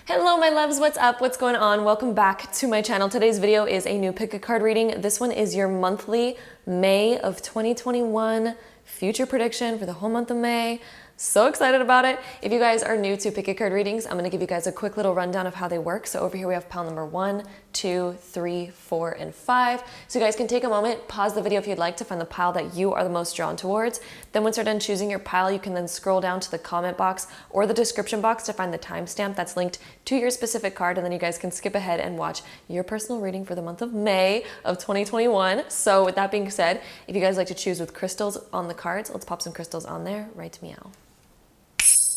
Hello my loves, what's up? What's going on? Welcome back to my channel. Today's video is a new pick a card reading. This one is your monthly May of 2021 future prediction for the whole month of May. So excited about it. If you guys are new to pick a card readings, I'm going to give you guys a quick little rundown of how they work. So over here we have pile number 1, 2, 3, 4, and 5. So you guys can take a moment, pause the video if you'd like to find the pile that you are the most drawn towards. Then once you're done choosing your pile, you can then scroll down to the comment box or the description box to find the timestamp that's linked to your specific card. And then you guys can skip ahead and watch your personal reading for the month of May of 2021. So with that being said, if you guys like to choose with crystals on the cards, let's pop some crystals on there right meow.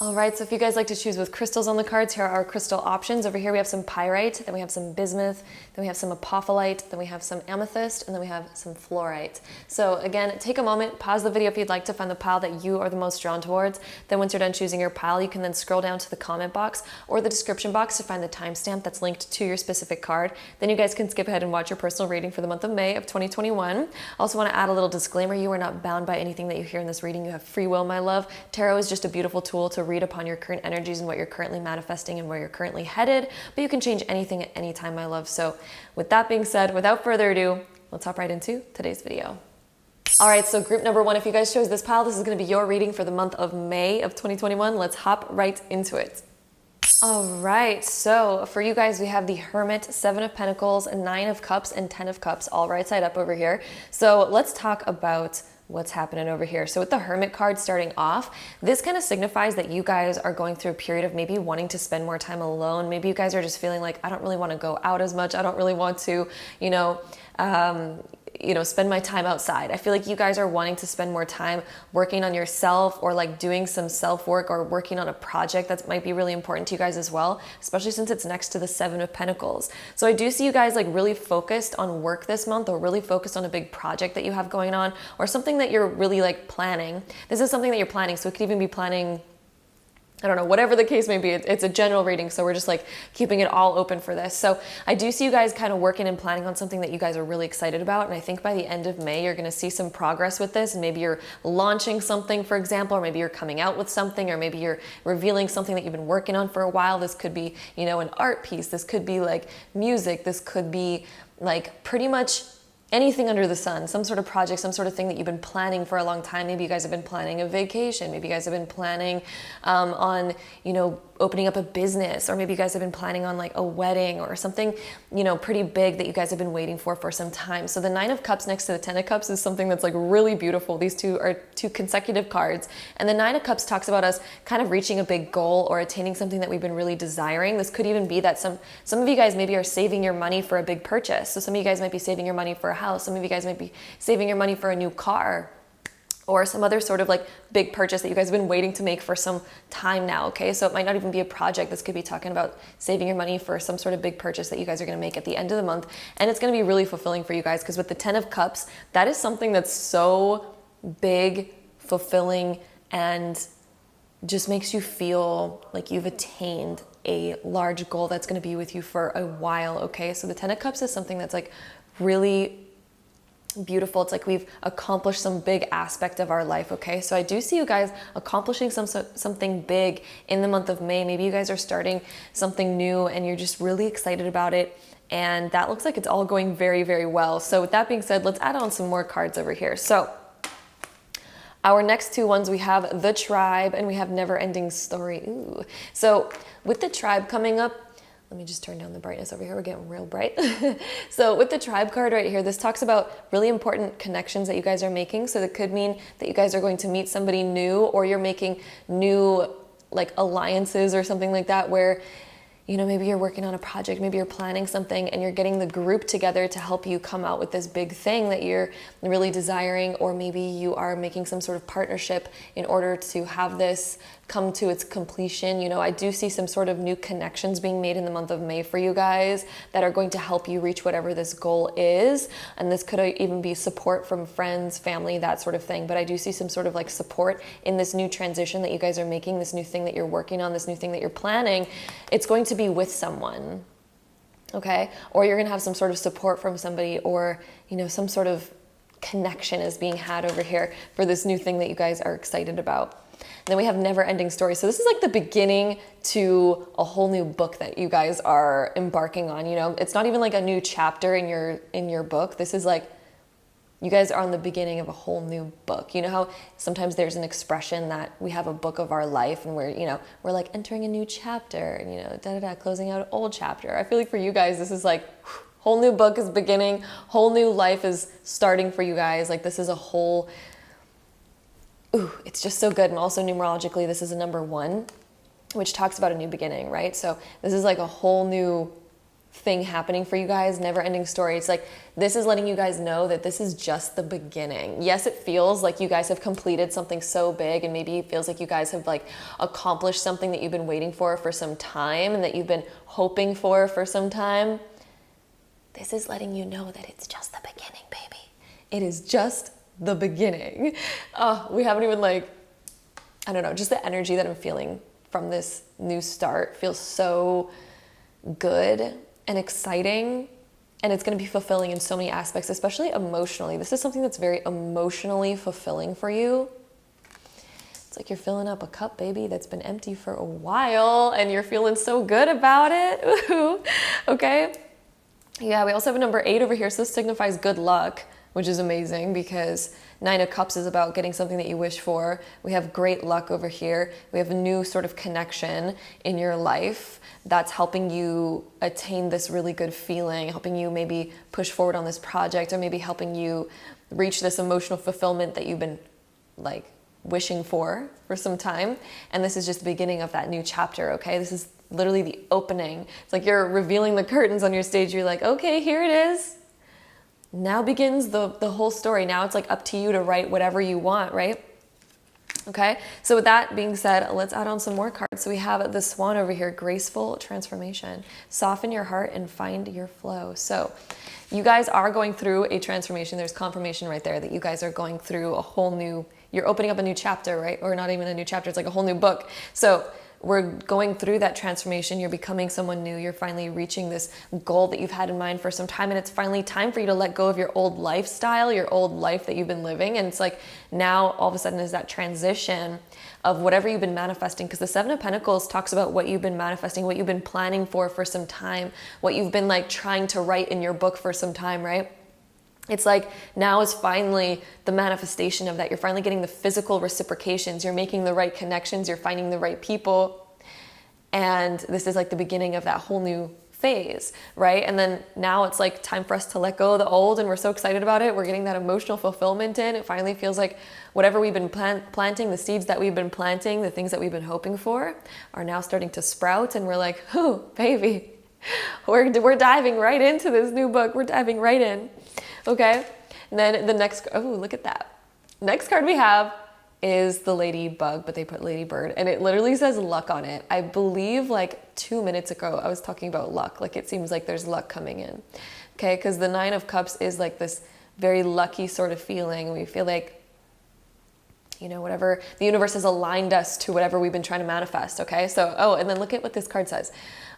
All right, so if you guys like to choose with crystals on the cards, here are our crystal options. Over here we have some pyrite, then we have some bismuth, then we have some apophyllite, then we have some amethyst, and then we have some fluorite. So again, take a moment, pause the video if you'd like to find the pile that you are the most drawn towards. Then once you're done choosing your pile, you can then scroll down to the comment box or the description box to find the timestamp that's linked to your specific card. Then you guys can skip ahead and watch your personal reading for the month of May of 2021. Also want to add a little disclaimer, you are not bound by anything that you hear in this reading. You have free will, my love. Tarot is just a beautiful tool to read upon your current energies and what you're currently manifesting and where you're currently headed, but you can change anything at any time, my love. So with that being said, without further ado, let's hop right into today's video. All right, so group number 1, if you guys chose this pile, this is going to be your reading for the month of May of 2021. Let's hop right into it. All right, so for you guys, we have the Hermit, 7 of Pentacles, 9 of Cups, and 10 of Cups, all right side up over here. So let's talk about what's happening over here. So with the Hermit card starting off, this kind of signifies that you guys are going through a period of maybe wanting to spend more time alone. Maybe you guys are just feeling like, I don't really want to go out as much. I don't really want to, spend my time outside. I feel like you guys are wanting to spend more time working on yourself or like doing some self-work or working on a project that might be really important to you guys as well, especially since it's next to the 7 of Pentacles. So I do see you guys like really focused on work this month or really focused on a big project that you have going on or something that you're really like planning. This is something that you're planning. So it could even be planning, I don't know, whatever the case may be. It's a general reading, so we're just like keeping it all open for this. So I do see you guys kind of working and planning on something that you guys are really excited about. And I think by the end of May, you're going to see some progress with this. And maybe you're launching something, for example, or maybe you're coming out with something, or maybe you're revealing something that you've been working on for a while. This could be, an art piece. This could be like music. This could be like pretty much anything under the sun, some sort of project, some sort of thing that you've been planning for a long time. Maybe you guys have been planning a vacation. Maybe you guys have been planning on, opening up a business, or maybe you guys have been planning on like a wedding or something, pretty big that you guys have been waiting for some time. So the 9 of Cups next to the 10 of Cups is something that's like really beautiful. These two are 2 consecutive cards. And the 9 of Cups talks about us kind of reaching a big goal or attaining something that we've been really desiring. This could even be that some of you guys maybe are saving your money for a big purchase. So some of you guys might be saving your money for a house. Some of you guys might be saving your money for a new car, or some other sort of like big purchase that you guys have been waiting to make for some time now, okay? So it might not even be a project. This could be talking about saving your money for some sort of big purchase that you guys are gonna make at the end of the month. And it's gonna be really fulfilling for you guys, because with the 10 of Cups, that is something that's so big, fulfilling, and just makes you feel like you've attained a large goal that's gonna be with you for a while, okay? So the 10 of Cups is something that's like really beautiful. It's like we've accomplished some big aspect of our life, okay? So I do see you guys accomplishing something big in the month of May. Maybe you guys are starting something new and you're just really excited about it, and that looks like it's all going very, very well. So with that being said, let's add on some more cards over here. So our next 2 ones, we have the Tribe and we have Never Ending Story. Ooh. So with the Tribe coming up, let me just turn down the brightness over here. We're getting real bright. So with the Tribe card right here, this talks about really important connections that you guys are making. So that could mean that you guys are going to meet somebody new, or you're making new like alliances or something like that, where maybe you're working on a project, maybe you're planning something and you're getting the group together to help you come out with this big thing that you're really desiring, or maybe you are making some sort of partnership in order to have this come to its completion. I do see some sort of new connections being made in the month of May for you guys that are going to help you reach whatever this goal is. And this could even be support from friends, family, that sort of thing. But I do see some sort of like support in this new transition that you guys are making, this new thing that you're working on, this new thing that you're planning. It's going to be with someone, okay? Or you're gonna have some sort of support from somebody, or some sort of connection is being had over here for this new thing that you guys are excited about. And then we have never ending story. So this is like the beginning to a whole new book that you guys are embarking on. You know, it's not even like a new chapter in your book. This is like, you guys are on the beginning of a whole new book. You know how sometimes there's an expression that we have a book of our life and we're like entering a new chapter and, closing out an old chapter. I feel like for you guys, this is like, whole new book is beginning, whole new life is starting for you guys. Like this is a whole, it's just so good. And also numerologically, this is a number 1, which talks about a new beginning, right? So this is like a whole new thing happening for you guys, never ending story. It's like, this is letting you guys know that this is just the beginning. Yes, it feels like you guys have completed something so big, and maybe it feels like you guys have like accomplished something that you've been waiting for some time and that you've been hoping for some time. This is letting you know that it's just the beginning, baby. It is just the beginning. Oh, we haven't even I don't know, just the energy that I'm feeling from this new start feels so good and exciting, and it's going to be fulfilling in so many aspects, especially emotionally. This is something that's very emotionally fulfilling for you. It's like you're filling up a cup, baby, that's been empty for a while, and you're feeling so good about it. Ooh. Okay. Yeah, we also have a number 8 over here, so this signifies good luck, which is amazing because 9 of Cups is about getting something that you wish for. We have great luck over here. We have a new sort of connection in your life that's helping you attain this really good feeling, helping you maybe push forward on this project, or maybe helping you reach this emotional fulfillment that you've been wishing for some time. And this is just the beginning of that new chapter, okay? This is literally the opening. It's like you're revealing the curtains on your stage. You're like, okay, here it is. Now begins the whole story. Now it's up to you to write whatever you want, right? Okay, so with that being said, let's add on some more cards. So we have the Swan over here, graceful transformation. Soften your heart and find your flow. So you guys are going through a transformation. There's confirmation right there that you guys are going through a whole new, you're opening up a new chapter, right? Or not even a new chapter, it's like a whole new book. So we're going through that transformation. You're becoming someone new. You're finally reaching this goal that you've had in mind for some time. And it's finally time for you to let go of your old lifestyle, your old life that you've been living. And it's like now all of a sudden is that transition of whatever you've been manifesting. Because the 7 of Pentacles talks about what you've been manifesting, what you've been planning for some time, what you've been trying to write in your book for some time, right? It's like now is finally the manifestation of that. You're finally getting the physical reciprocations. You're making the right connections. You're finding the right people. And this is the beginning of that whole new phase, right? And then now it's time for us to let go of the old, and we're so excited about it. We're getting that emotional fulfillment in. It finally feels like whatever we've been planting, the seeds that we've been planting, the things that we've been hoping for are now starting to sprout. And we're like, oh, baby, we're diving right into this new book. We're diving right in. Okay, and then the next, oh, look at that. Next card we have is the ladybug, but they put ladybird, and it literally says luck on it. I believe 2 minutes ago, I was talking about luck. It seems like there's luck coming in. Okay, because the 9 of Cups is this very lucky sort of feeling. We feel whatever, the universe has aligned us to whatever we've been trying to manifest, okay? So, oh, and then look at what this card says.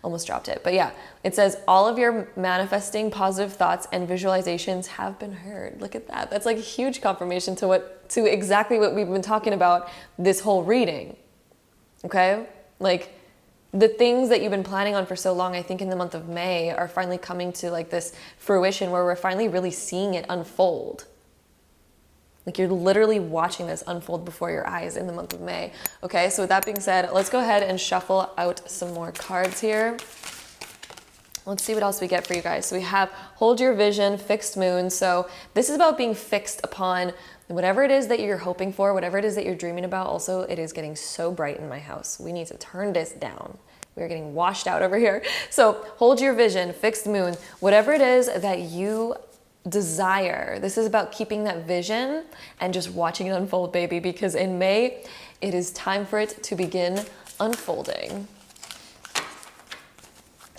Almost dropped it. But yeah, it says all of your manifesting positive thoughts and visualizations have been heard. Look at that. That's a huge confirmation to exactly what we've been talking about this whole reading, okay? The things that you've been planning on for so long, I think in the month of May, are finally coming to this fruition where we're finally really seeing it unfold. You're literally watching this unfold before your eyes in the month of May. Okay, so with that being said, let's go ahead and shuffle out some more cards here. Let's see what else we get for you guys. So we have hold your vision, fixed moon. So this is about being fixed upon whatever it is that you're hoping for, whatever it is that you're dreaming about. Also, it is getting so bright in my house. We need to turn this down. We're getting washed out over here. So hold your vision, fixed moon, whatever it is that you desire. This is about keeping that vision and just watching it unfold, baby, because in May, it is time for it to begin unfolding.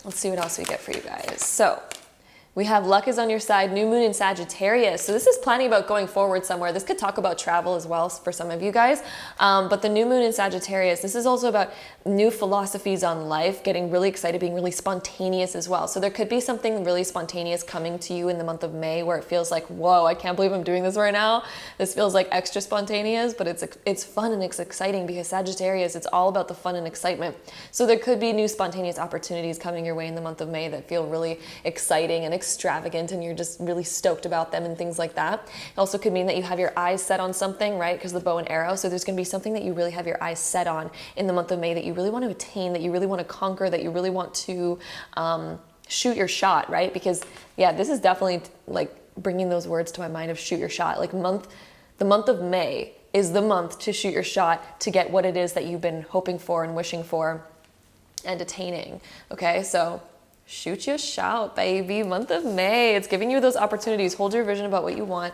Let's see what else we get for you guys. So We have luck is on your side, new moon in Sagittarius. So this is planning about going forward somewhere. This could talk about travel as well for some of you guys. But the new moon in Sagittarius, this is also about new philosophies on life, getting really excited, being really spontaneous as well. So there could be something really spontaneous coming to you in the month of May where it feels like, whoa, I can't believe I'm doing this right now. This feels like extra spontaneous, but it's fun and it's exciting because Sagittarius, it's all about the fun and excitement. So there could be new spontaneous opportunities coming your way in the month of May that feel really exciting and extravagant, and you're just really stoked about them and things like that. It also could mean that you have your eyes set on something, right? Because of the bow and arrow. So there's going to be something that you really have your eyes set on in the month of May that you really want to attain, that you really want to conquer, that you really want to shoot your shot, right? Because yeah, this is definitely like bringing those words to my mind of shoot your shot. Like the month of May is the month to shoot your shot to get what it is that you've been hoping for and wishing for and attaining. Okay, so shoot your shot, baby. Month of May, it's giving you those opportunities. Hold your vision about what you want.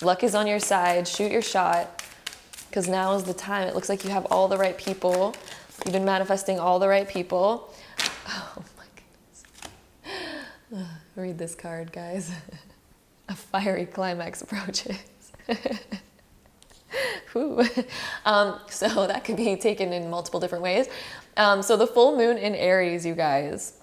Luck is on your side. Shoot your shot, because now is the time. It looks like you have all the right people. You've been manifesting all the right people. Oh my goodness. Read this card, guys. A fiery climax approaches. So that could be taken in multiple different ways. So the full moon in Aries, you guys,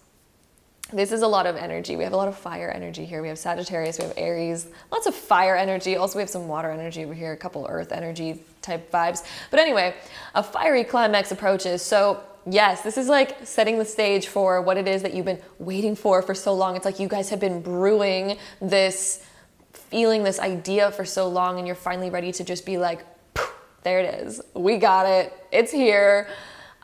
this is a lot of energy. We have a lot of fire energy here. We have Sagittarius, we have Aries, lots of fire energy. Also, we have some water energy over here, a couple earth energy type vibes. But anyway, a fiery climax approaches. So yes, this is like setting the stage for what it is that you've been waiting for so long. It's like you guys have been brewing this feeling, this idea for so long, and you're finally ready to just be like, there it is. We got it. It's here.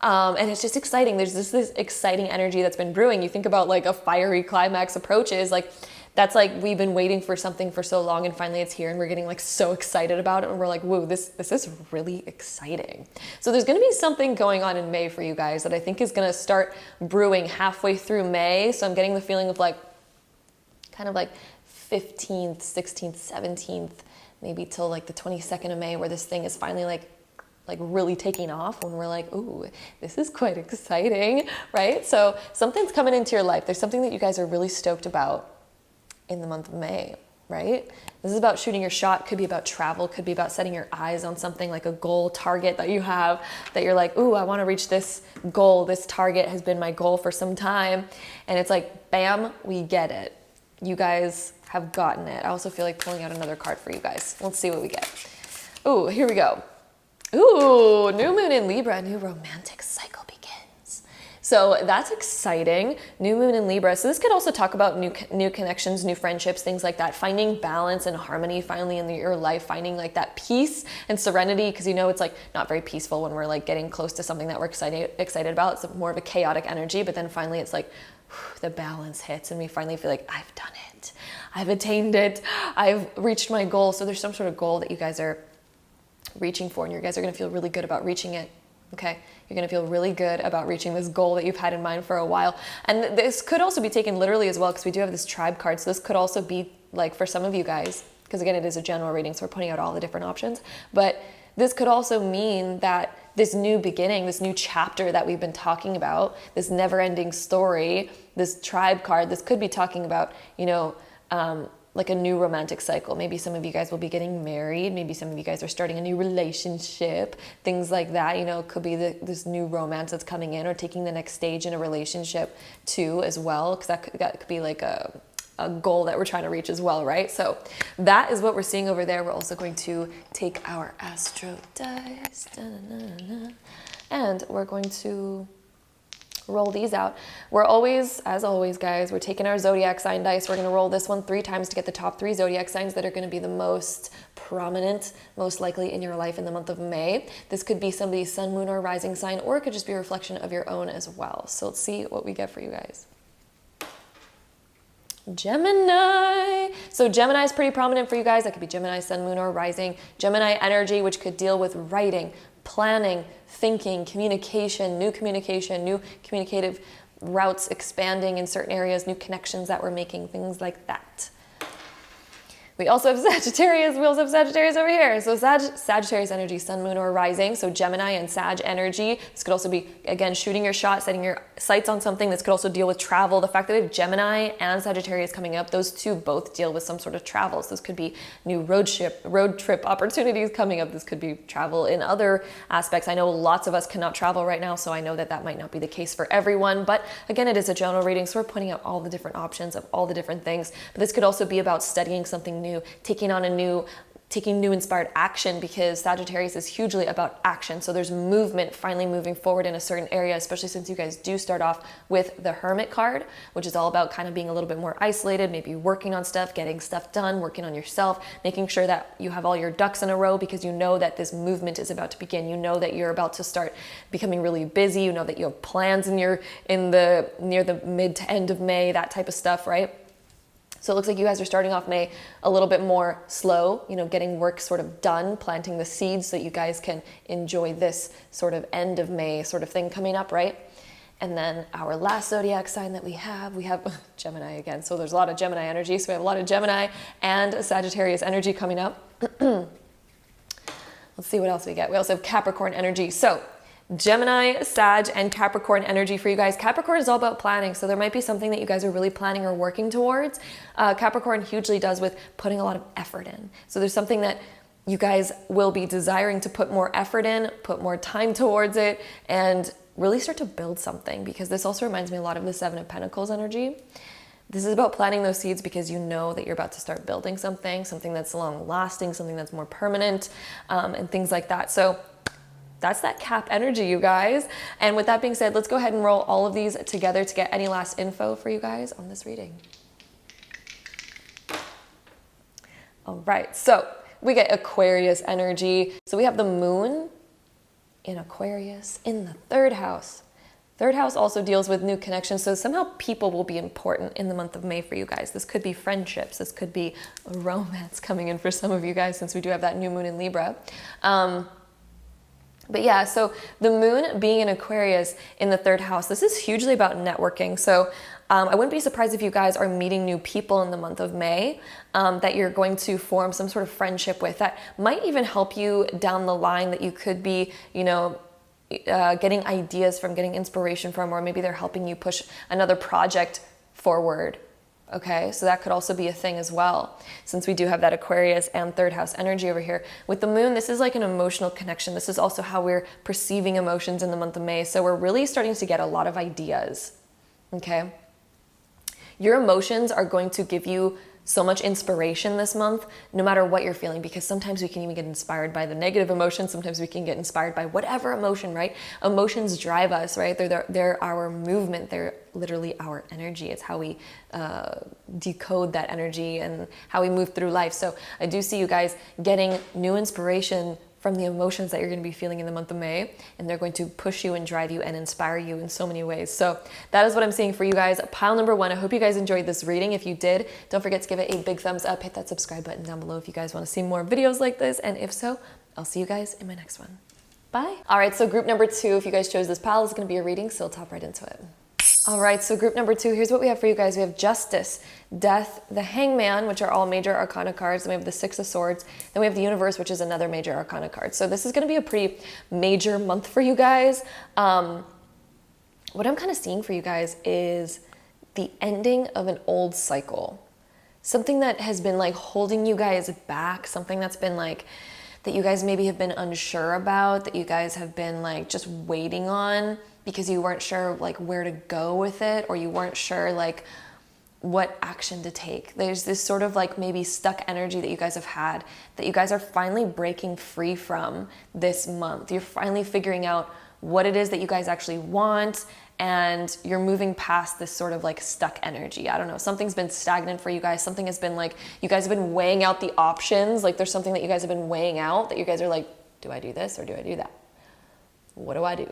And it's just exciting. There's this exciting energy that's been brewing. You think about like a fiery climax approaches, like that's like we've been waiting for something for so long and finally it's here and we're getting like so excited about it and we're like, whoa, this is really exciting. So there's going to be something going on in May for you guys that I think is going to start brewing halfway through May. So I'm getting the feeling of like kind of like 15th, 16th, 17th, maybe till like the 22nd of May, where this thing is finally like really taking off, when we're like, ooh, this is quite exciting, right? So something's coming into your life. There's something that you guys are really stoked about in the month of May, right? This is about shooting your shot. Could be about travel. Could be about setting your eyes on something like a goal, target that you have, that you're like, ooh, I want to reach this goal. This target has been my goal for some time. And it's like, bam, we get it. You guys have gotten it. I also feel like pulling out another card for you guys. Let's see what we get. Ooh, here we go. Ooh, new moon in Libra, new romantic cycle begins. So that's exciting. New moon in Libra. So this could also talk about new connections, new friendships, things like that. Finding balance and harmony finally in your life, finding like that peace and serenity, because you know it's like not very peaceful when we're like getting close to something that we're excited about. It's more of a chaotic energy, but then finally it's like the balance hits and we finally feel like I've done it. I've attained it. I've reached my goal. So there's some sort of goal that you guys are reaching for, and you guys are going to feel really good about reaching it. Okay, you're going to feel really good about reaching this goal that you've had in mind for a while. And this could also be taken literally as well, because we do have this tribe card. So this could also be like for some of you guys, because again, it is a general reading, so we're putting out all the different options. But this could also mean that this new beginning, this new chapter that we've been talking about, this never-ending story, this tribe card, this could be talking about, you know, like a new romantic cycle. Maybe some of you guys will be getting married. Maybe some of you guys are starting a new relationship, things like that. You know, it could be this new romance that's coming in, or taking the next stage in a relationship too as well, because that could be like a goal that we're trying to reach as well, right? So that is what we're seeing over there. We're also going to take our astro dice, and we're going to roll these out. We're always, as always, guys, we're taking our zodiac sign dice. We're going to roll this one 3 times to get the top 3 zodiac signs that are going to be the most prominent, most likely in your life in the month of May. This could be somebody's sun, moon, or rising sign, or it could just be a reflection of your own as well. So let's see what we get for you guys. Gemini. So Gemini is pretty prominent for you guys. That could be Gemini, sun, moon, or rising. Gemini energy, which could deal with writing, planning, thinking, communication, new communicative routes expanding in certain areas, new connections that we're making, things like that. We also have Sagittarius. We also have Sagittarius over here. So Sagittarius energy, sun, moon, or rising. So Gemini and Sag energy. This could also be, again, shooting your shot, setting your sights on something. This could also deal with travel. The fact that we have Gemini and Sagittarius coming up, those two both deal with some sort of travels. This could be new road trip opportunities coming up. This could be travel in other aspects. I know lots of us cannot travel right now, so I know that that might not be the case for everyone. But again, it is a general reading, so we're pointing out all the different options of all the different things. But this could also be about studying something new, taking new inspired action, because Sagittarius is hugely about action. So there's movement, finally moving forward in a certain area, especially since you guys do start off with the Hermit card, which is all about kind of being a little bit more isolated, maybe working on stuff, getting stuff done, working on yourself, making sure that you have all your ducks in a row, because you know that this movement is about to begin. You know that you're about to start becoming really busy. You know that you have plans near the mid to end of May, that type of stuff, right? So it looks like you guys are starting off May a little bit more slow, getting work sort of done, planting the seeds so that you guys can enjoy this sort of end of May sort of thing coming up, right? And then our last zodiac sign that we have Gemini again. So there's a lot of Gemini energy. So we have a lot of Gemini and Sagittarius energy coming up. Let's see what else we get. We also have Capricorn energy. So Gemini, Sag, and Capricorn energy for you guys. Capricorn is all about planning, so there might be something that you guys are really planning or working towards. Capricorn hugely does with putting a lot of effort in. So there's something that you guys will be desiring to put more effort in, put more time towards it, and really start to build something, because this also reminds me a lot of the Seven of Pentacles energy. This is about planting those seeds because you know that you're about to start building something that's long lasting, something that's more permanent, and things like that. So that's that Cap energy, you guys. And with that being said, let's go ahead and roll all of these together to get any last info for you guys on this reading. All right, so we get Aquarius energy. So we have the moon in Aquarius in the third house. Third house also deals with new connections. So somehow people will be important in the month of May for you guys. This could be friendships. This could be romance coming in for some of you guys, since we do have that new moon in Libra. But yeah, so the moon being in Aquarius in the third house, this is hugely about networking. So I wouldn't be surprised if you guys are meeting new people in the month of May that you're going to form some sort of friendship with, that might even help you down the line, that you could be, getting ideas from, getting inspiration from, or maybe they're helping you push another project forward. Okay, so that could also be a thing as well, since we do have that Aquarius and third house energy over here. With the moon, this is like an emotional connection. This is also how we're perceiving emotions in the month of May. So we're really starting to get a lot of ideas, okay? Your emotions are going to give you so much inspiration this month, no matter what you're feeling, because sometimes we can even get inspired by the negative emotions. Sometimes we can get inspired by whatever emotion, right? Emotions drive us, right? They're our movement. They're literally our energy. It's how we decode that energy and how we move through life. So I do see you guys getting new inspiration from the emotions that you're going to be feeling in the month of May, and they're going to push you and drive you and inspire you in so many ways. So that is what I'm seeing for you guys. Pile number one. I hope you guys enjoyed this reading. If you did, don't forget to give it a big thumbs up. Hit that subscribe button down below if you guys want to see more videos like this. And if so, I'll see you guys in my next one. Bye. All right, so group number two, if you guys chose this pile, is going to be a reading, so I'll top right into it. All right, so group number two, here's what we have for you guys. We have Justice, Death, the Hangman, which are all major arcana cards. Then we have the Six of Swords. Then we have the Universe, which is another major arcana card. So this is going to be a pretty major month for you guys. What I'm kind of seeing for you guys is the ending of an old cycle. Something that has been like holding you guys back, something that's been like, that you guys maybe have been unsure about, that you guys have been like just waiting on, because you weren't sure like where to go with it, or you weren't sure like what action to take. There's this sort of like maybe stuck energy that you guys have had, that you guys are finally breaking free from this month. You're finally figuring out what it is that you guys actually want, and you're moving past this sort of like stuck energy. I don't know, something's been stagnant for you guys. Something has been like, you guys have been weighing out the options. Like there's something that you guys have been weighing out, that you guys are like, do I do this or do I do that? What do I do?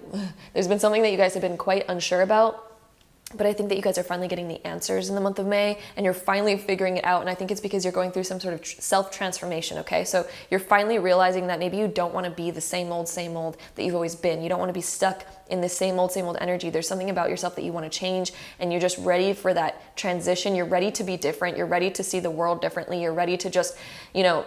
There's been something that you guys have been quite unsure about. But I think that you guys are finally getting the answers in the month of May, and you're finally figuring it out. And I think it's because you're going through some sort of self-transformation, okay? So you're finally realizing that maybe you don't want to be the same old that you've always been. You don't want to be stuck in the same old energy. There's something about yourself that you want to change, and you're just ready for that transition. You're ready to be different. You're ready to see the world differently. You're ready to just, you know,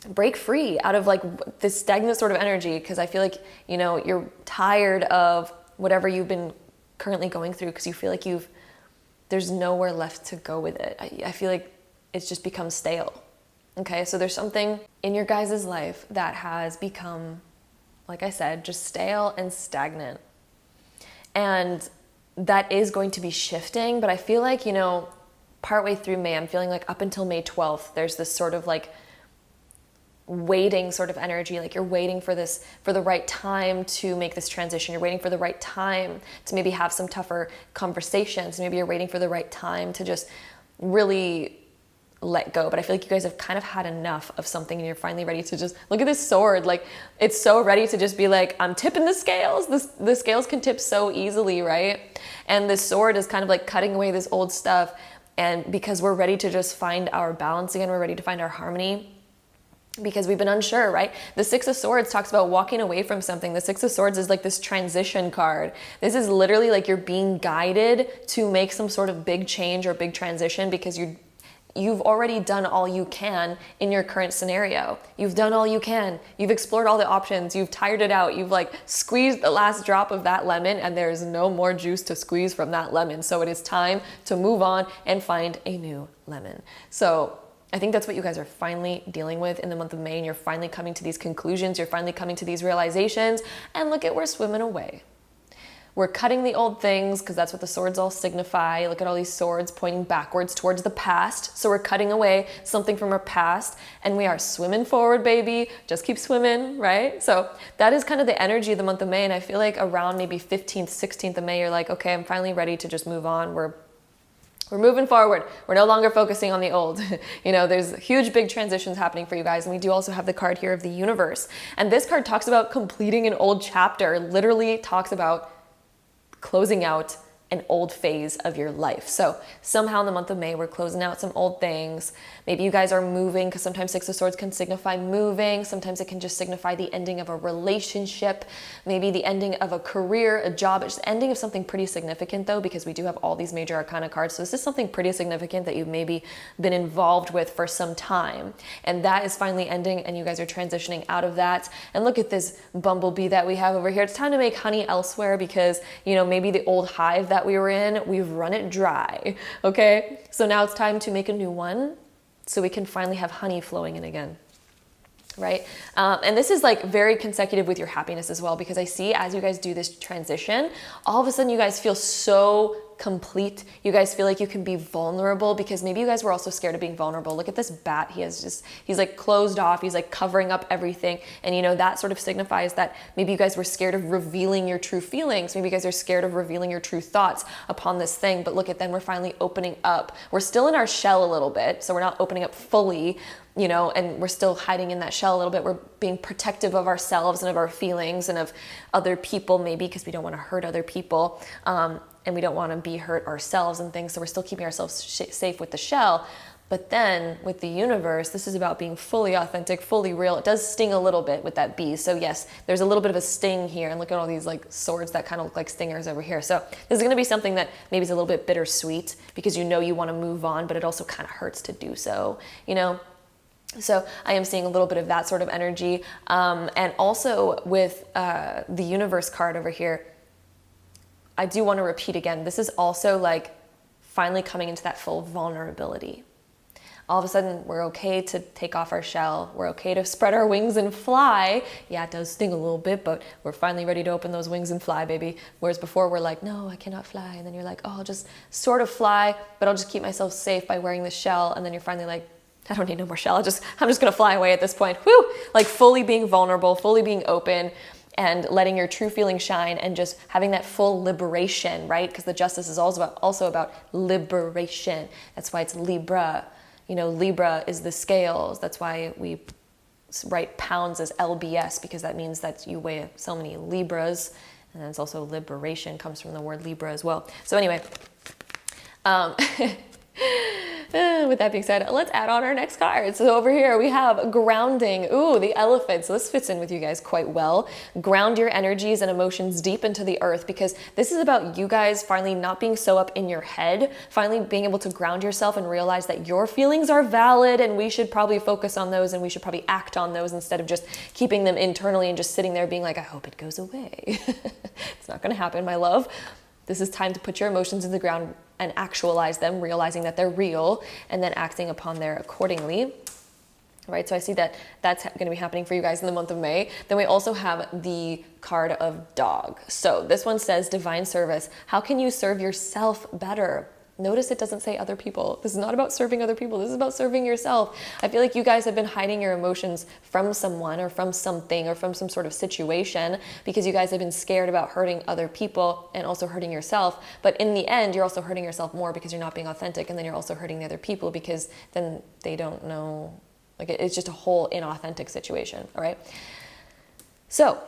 break free out of like this stagnant sort of energy, because I feel like, you know, you're tired of whatever you've been currently going through, because you feel like there's nowhere left to go with it. I feel like it's just become stale. Okay, so there's something in your guys' life that has become, like I said, just stale and stagnant. And that is going to be shifting, but I feel like, you know, partway through May, I'm feeling like up until May 12th, there's this sort of like waiting sort of energy, like you're waiting for the right time to make this transition. You're waiting for the right time to maybe have some tougher conversations. Maybe you're waiting for the right time to just really let go. But I feel like you guys have kind of had enough of something, and you're finally ready to just look at this sword. Like, it's so ready to just be like, I'm tipping the scales. The scales can tip so easily, right? And this sword is kind of like cutting away this old stuff. And because we're ready to just find our balance again, we're ready to find our harmony, because we've been unsure, right? The Six of Swords talks about walking away from something. The Six of Swords is like this transition card. This is literally like you're being guided to make some sort of big change or big transition, because you've already done all you can in your current scenario. You've done all you can. You've explored all the options. You've tired it out. You've like squeezed the last drop of that lemon, and there's no more juice to squeeze from that lemon. So it is time to move on and find a new lemon. So I think that's what you guys are finally dealing with in the month of May, and you're finally coming to these conclusions. You're finally coming to these realizations, and look at, we're swimming away. We're cutting the old things, because that's what the swords all signify. Look at all these swords pointing backwards towards the past. So we're cutting away something from our past, and we are swimming forward, baby. Just keep swimming, right? So that is kind of the energy of the month of May, and I feel like around maybe 15th, 16th of May, you're like, okay, I'm finally ready to just move on. We're moving forward. We're no longer focusing on the old. You know, there's huge, big transitions happening for you guys. And we do also have the card here of the universe. And this card talks about completing an old chapter, literally talks about closing out an old phase of your life. So somehow in the month of May, we're closing out some old things. Maybe you guys are moving, because sometimes Six of Swords can signify moving. Sometimes it can just signify the ending of a relationship, maybe the ending of a career, a job. It's the ending of something pretty significant, though, because we do have all these major arcana cards. So this is something pretty significant that you've maybe been involved with for some time. And that is finally ending, and you guys are transitioning out of that. And look at this bumblebee that we have over here. It's time to make honey elsewhere, because, you know, maybe the old hive that we were in, we've run it dry, okay? So now it's time to make a new one, so we can finally have honey flowing in again, right? And this is like very consecutive with your happiness as well, because I see as you guys do this transition, all of a sudden you guys feel so complete. You guys feel like you can be vulnerable, because maybe you guys were also scared of being vulnerable. Look at this bat. He's like closed off. He's like covering up everything. And you know, that sort of signifies that maybe you guys were scared of revealing your true feelings. Maybe you guys are scared of revealing your true thoughts upon this thing. But look at them, we're finally opening up. We're still in our shell a little bit, so we're not opening up fully, you know, and we're still hiding in that shell a little bit. We're being protective of ourselves and of our feelings and of other people, maybe because we don't want to hurt other people. And we don't want to be hurt ourselves and things. So we're still keeping ourselves safe with the shell. But then with the universe, this is about being fully authentic, fully real. It does sting a little bit with that bee. So yes, there's a little bit of a sting here. And look at all these like swords that kind of look like stingers over here. So this is going to be something that maybe is a little bit bittersweet, because you know you want to move on, but it also kind of hurts to do so, you know? So I am seeing a little bit of that sort of energy. And also with the universe card over here, I do want to repeat again, this is also like finally coming into that full vulnerability. All of a sudden, we're okay to take off our shell. We're okay to spread our wings and fly. Yeah, it does sting a little bit, but we're finally ready to open those wings and fly, baby. Whereas before, we're like, no, I cannot fly. And then you're like, oh, I'll just sort of fly, but I'll just keep myself safe by wearing this shell. And then you're finally like, I don't need no more shell. I'm just going to fly away at this point. Woo! Like fully being vulnerable, fully being open, and letting your true feelings shine, and just having that full liberation, right? Because the justice is also about liberation. That's why it's Libra. You know, Libra is the scales. That's why we write pounds as LBS, because that means that you weigh so many Libras. And then it's also liberation, comes from the word Libra as well. So anyway, with that being said, let's add on our next card. So over here we have grounding. Ooh, the elephant. So this fits in with you guys quite well. Ground your energies and emotions deep into the earth, because this is about you guys finally not being so up in your head, finally being able to ground yourself and realize that your feelings are valid and we should probably focus on those and we should probably act on those instead of just keeping them internally and just sitting there being like, I hope it goes away. It's not going to happen, my love. This is time to put your emotions in the ground and actualize them, realizing that they're real, and then acting upon there accordingly. Right, so I see that that's going to be happening for you guys in the month of May. Then we also have the card of dog. So this one says divine service. How can you serve yourself better? Notice it doesn't say other people. This is not about serving other people. This is about serving yourself. I feel like you guys have been hiding your emotions from someone or from something or from some sort of situation because you guys have been scared about hurting other people and also hurting yourself. But in the end, you're also hurting yourself more because you're not being authentic, and then you're also hurting the other people because then they don't know. Like, it's just a whole inauthentic situation, all right? So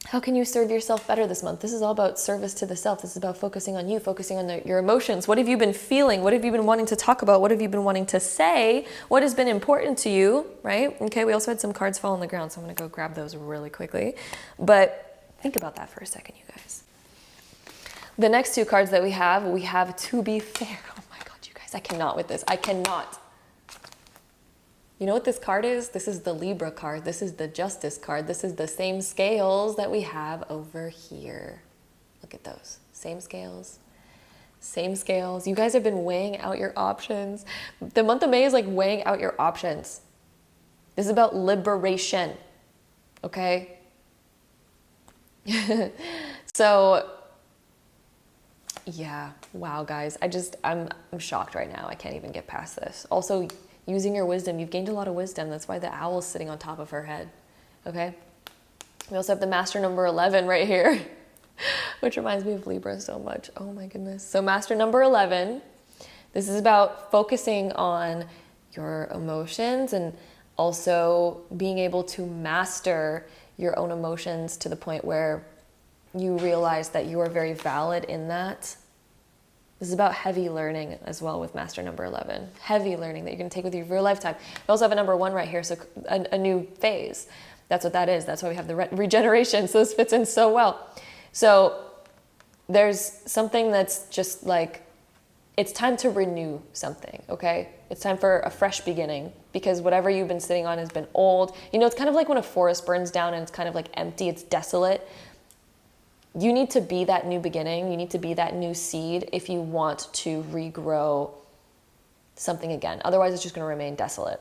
how can you serve yourself better this month? This is all about service to the self. This is about focusing on you, focusing on your emotions. What have you been feeling? What have you been wanting to talk about? What have you been wanting to say? What has been important to you, right? Okay, we also had some cards fall on the ground, so I'm going to go grab those really quickly. But think about that for a second, you guys. The next two cards that we have to be fair. Oh my God, you guys, I cannot with this. I cannot. You know what this card is? This is the Libra card. This is the Justice card. This is the same scales that we have over here. Look at those. Same scales. Same scales. You guys have been weighing out your options. The month of May is like weighing out your options. This is about liberation. Okay? So, yeah. Wow, guys. I'm shocked right now. I can't even get past this. Also, using your wisdom. You've gained a lot of wisdom. That's why the owl's sitting on top of her head. Okay? We also have the master number 11 right here, which reminds me of Libra so much. Oh my goodness. So master number 11, this is about focusing on your emotions and also being able to master your own emotions to the point where you realize that you are very valid in that. This is about heavy learning as well with master number 11. Heavy learning that you're going to take with you for your lifetime. We also have a number 1 right here, so a new phase. That's what that is. That's why we have the regeneration. So this fits in so well. So there's something that's just like, it's time to renew something, okay? It's time for a fresh beginning, because whatever you've been sitting on has been old. You know, it's kind of like when a forest burns down and it's kind of like empty, it's desolate. You need to be that new beginning. You need to be that new seed if you want to regrow something again. Otherwise, it's just going to remain desolate.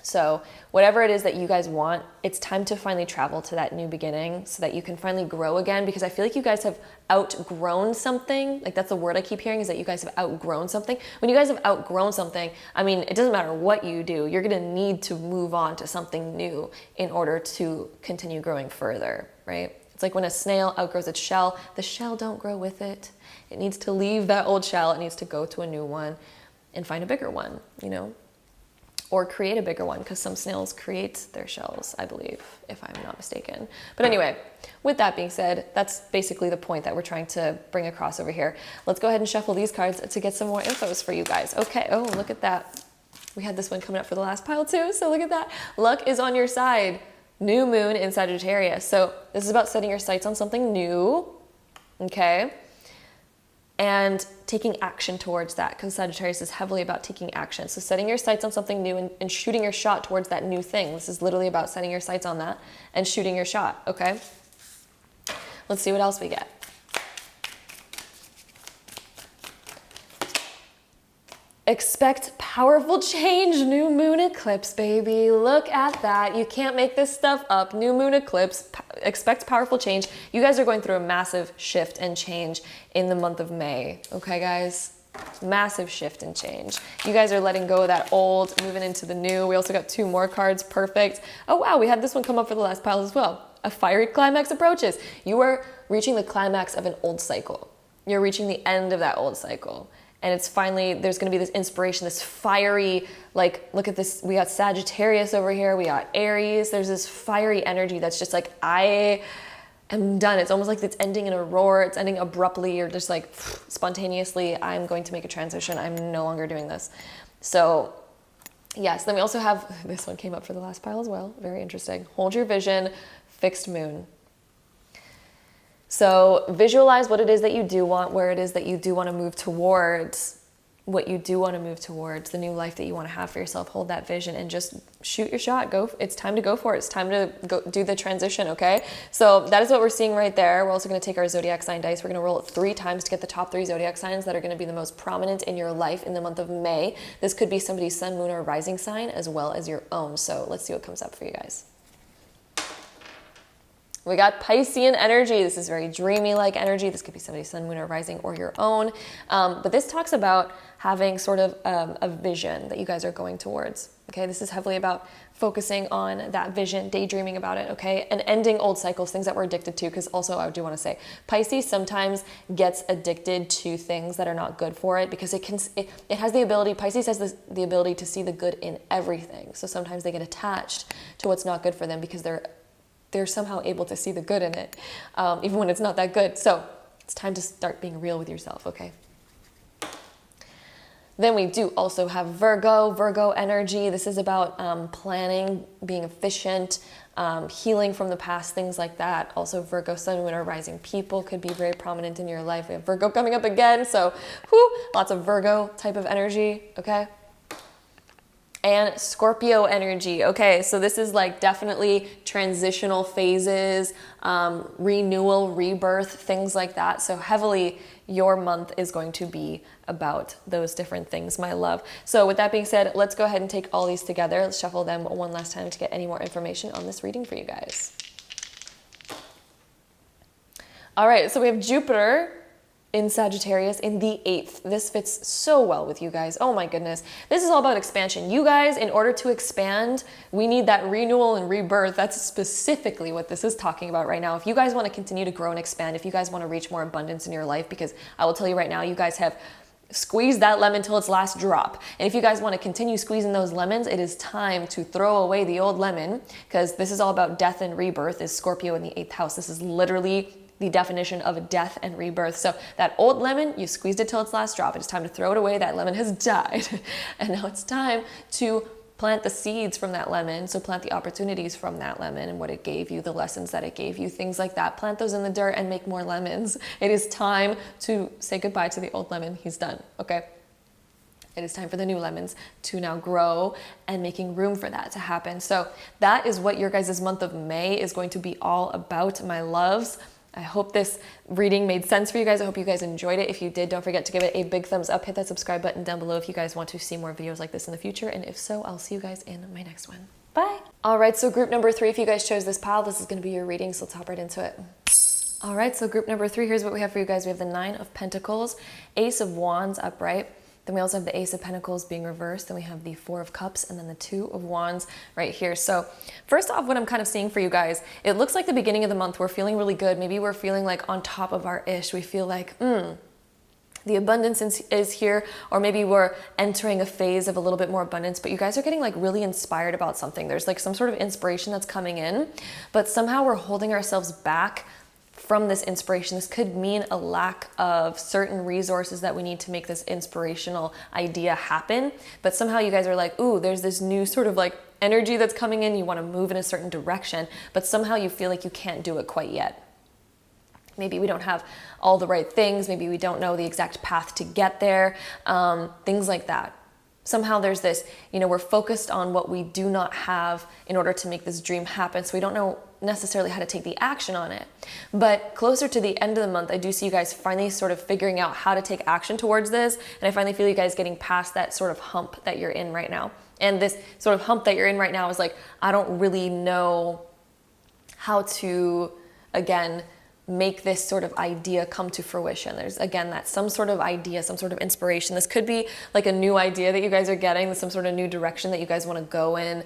So whatever it is that you guys want, it's time to finally travel to that new beginning so that you can finally grow again, because I feel like you guys have outgrown something. Like, that's the word I keep hearing, is that you guys have outgrown something. When you guys have outgrown something, I mean, it doesn't matter what you do, you're going to need to move on to something new in order to continue growing further, right? It's like when a snail outgrows its shell, the shell don't grow with it. It needs to leave that old shell. It needs to go to a new one and find a bigger one, you know, or create a bigger one, because some snails create their shells, I believe, if I'm not mistaken. But anyway, with that being said, that's basically the point that we're trying to bring across over here. Let's go ahead and shuffle these cards to get some more infos for you guys. Okay, oh, look at that. We had this one coming up for the last pile too, so look at that. Luck is on your side. New moon in Sagittarius. So this is about setting your sights on something new, okay? And taking action towards that, because Sagittarius is heavily about taking action. So setting your sights on something new and shooting your shot towards that new thing. This is literally about setting your sights on that and shooting your shot, okay? Let's see what else we get. Expect powerful change, new moon eclipse, baby. Look at that. You can't make this stuff up. New moon eclipse, expect powerful change. You guys are going through a massive shift and change in the month of May. Okay, guys? Massive shift and change. You guys are letting go of that old, moving into the new. We also got 2 more cards. Perfect. Oh, wow. We had this one come up for the last pile as well. A fiery climax approaches. You are reaching the climax of an old cycle. You're reaching the end of that old cycle. And it's finally, there's going to be this inspiration, this fiery, like, look at this. We got Sagittarius over here. We got Aries. There's this fiery energy that's just like, I am done. It's almost like it's ending in a roar. It's ending abruptly or just like spontaneously. I'm going to make a transition. I'm no longer doing this. So yes, then we also have, this one came up for the last pile as well. Very interesting. Hold your vision, fixed moon. So visualize what it is that you do want, where it is that you do want to move towards, what you do want to move towards, the new life that you want to have for yourself. Hold that vision and just shoot your shot. Go. It's time to go for it. It's time to go do the transition, okay? So that is what we're seeing right there. We're also going to take our zodiac sign dice. We're going to roll it 3 times to get the top 3 zodiac signs that are going to be the most prominent in your life in the month of May. This could be somebody's sun, moon, or rising sign as well as your own. So let's see what comes up for you guys. We got Piscean energy. This is very dreamy-like energy. This could be somebody's sun, moon, or rising, or your own. But this talks about having sort of a vision that you guys are going towards. Okay, this is heavily about focusing on that vision, daydreaming about it, okay? And ending old cycles, things that we're addicted to, because also I do want to say, Pisces sometimes gets addicted to things that are not good for it because it has the ability, Pisces has the ability to see the good in everything. So sometimes they get attached to what's not good for them because they're somehow able to see the good in it, even when it's not that good. So it's time to start being real with yourself, okay? Then we do also have Virgo energy. This is about planning, being efficient, healing from the past, things like that. Also Virgo, sun, moon, or rising people could be very prominent in your life. We have Virgo coming up again, so lots of Virgo type of energy, okay? And Scorpio energy. Okay, so this is like definitely transitional phases, renewal, rebirth, things like that. So heavily your month is going to be about those different things, my love. So with that being said, let's go ahead and take all these together. Let's shuffle them one last time to get any more information on this reading for you guys. All right, so we have Jupiter in Sagittarius in the 8th. This fits so well with you guys. Oh my goodness. This is all about expansion. You guys, in order to expand, we need that renewal and rebirth. That's specifically what this is talking about right now. If you guys want to continue to grow and expand, if you guys want to reach more abundance in your life, because I will tell you right now, you guys have squeezed that lemon till its last drop. And if you guys want to continue squeezing those lemons, it is time to throw away the old lemon, because this is all about death and rebirth. Is Scorpio in the 8th house. This is literally the definition of death and rebirth. So that old lemon, you squeezed it till its last drop. It's time to throw it away. That lemon has died. And now it's time to plant the seeds from that lemon. So plant the opportunities from that lemon and what it gave you, the lessons that it gave you, things like that. Plant those in the dirt and make more lemons. It is time to say goodbye to the old lemon. He's done, okay? It is time for the new lemons to now grow and making room for that to happen. So that is what your guys' month of May is going to be all about, my loves. I hope this reading made sense for you guys. I hope you guys enjoyed it. If you did, don't forget to give it a big thumbs up. Hit that subscribe button down below if you guys want to see more videos like this in the future. And if so, I'll see you guys in my next one. Bye. All right, so group number 3, if you guys chose this pile, this is going to be your reading, so let's hop right into it. All right, so group number 3, here's what we have for you guys. We have the 9 of Pentacles, Ace of Wands upright. Then we also have the Ace of Pentacles being reversed. Then we have the 4 of Cups and then the 2 of Wands right here. So first off, what I'm kind of seeing for you guys, it looks like the beginning of the month, we're feeling really good. Maybe we're feeling like on top of our ish. We feel like, the abundance is here, or maybe we're entering a phase of a little bit more abundance, but you guys are getting like really inspired about something. There's like some sort of inspiration that's coming in, but somehow we're holding ourselves back from this inspiration. This could mean a lack of certain resources that we need to make this inspirational idea happen. But somehow you guys are like, ooh, there's this new sort of like energy that's coming in. You want to move in a certain direction, but somehow you feel like you can't do it quite yet. Maybe we don't have all the right things. Maybe we don't know the exact path to get there. Things like that. Somehow there's this, we're focused on what we do not have in order to make this dream happen. So we don't know necessarily how to take the action on it. But closer to the end of the month, I do see you guys finally sort of figuring out how to take action towards this. And I finally feel you guys getting past that sort of hump that you're in right now. And this sort of hump that you're in right now is like, I don't really know how to, again, make this sort of idea come to fruition. There's, again, that some sort of idea, some sort of inspiration. This could be like a new idea that you guys are getting, some sort of new direction that you guys want to go in,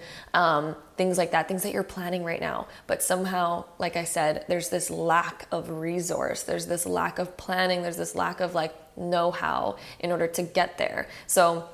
things like that, things that you're planning right now. But somehow, like I said, there's this lack of resource. There's this lack of planning. There's this lack of like know-how in order to get there. So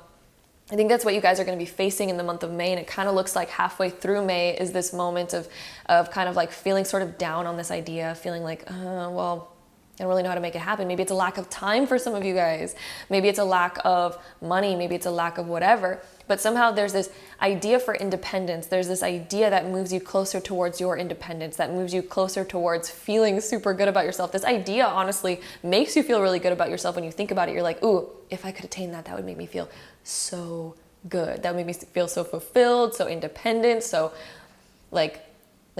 I think that's what you guys are going to be facing in the month of May. And it kind of looks like halfway through May is this moment of kind of like feeling sort of down on this idea, feeling like, well, I don't really know how to make it happen. Maybe it's a lack of time for some of you guys. Maybe it's a lack of money. Maybe it's a lack of whatever. But somehow there's this idea for independence. There's this idea that moves you closer towards your independence, that moves you closer towards feeling super good about yourself. This idea honestly makes you feel really good about yourself when you think about it. You're like, ooh, if I could attain that, that would make me feel so good. That would make me feel so fulfilled, so independent, so like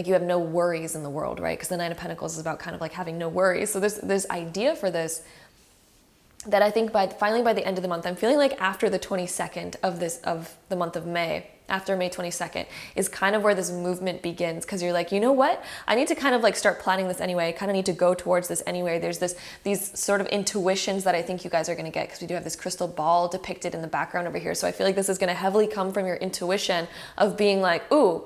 you have no worries in the world, right? Because the Nine of Pentacles is about kind of like having no worries. So there's this idea for this that I think finally by the end of the month, I'm feeling like after the 22nd of the month of May, after May 22nd, is kind of where this movement begins. Because you're like, you know what? I need to kind of like start planning this anyway. I kind of need to go towards this anyway. There's these sort of intuitions that I think you guys are going to get, because we do have this crystal ball depicted in the background over here. So I feel like this is going to heavily come from your intuition of being like, ooh,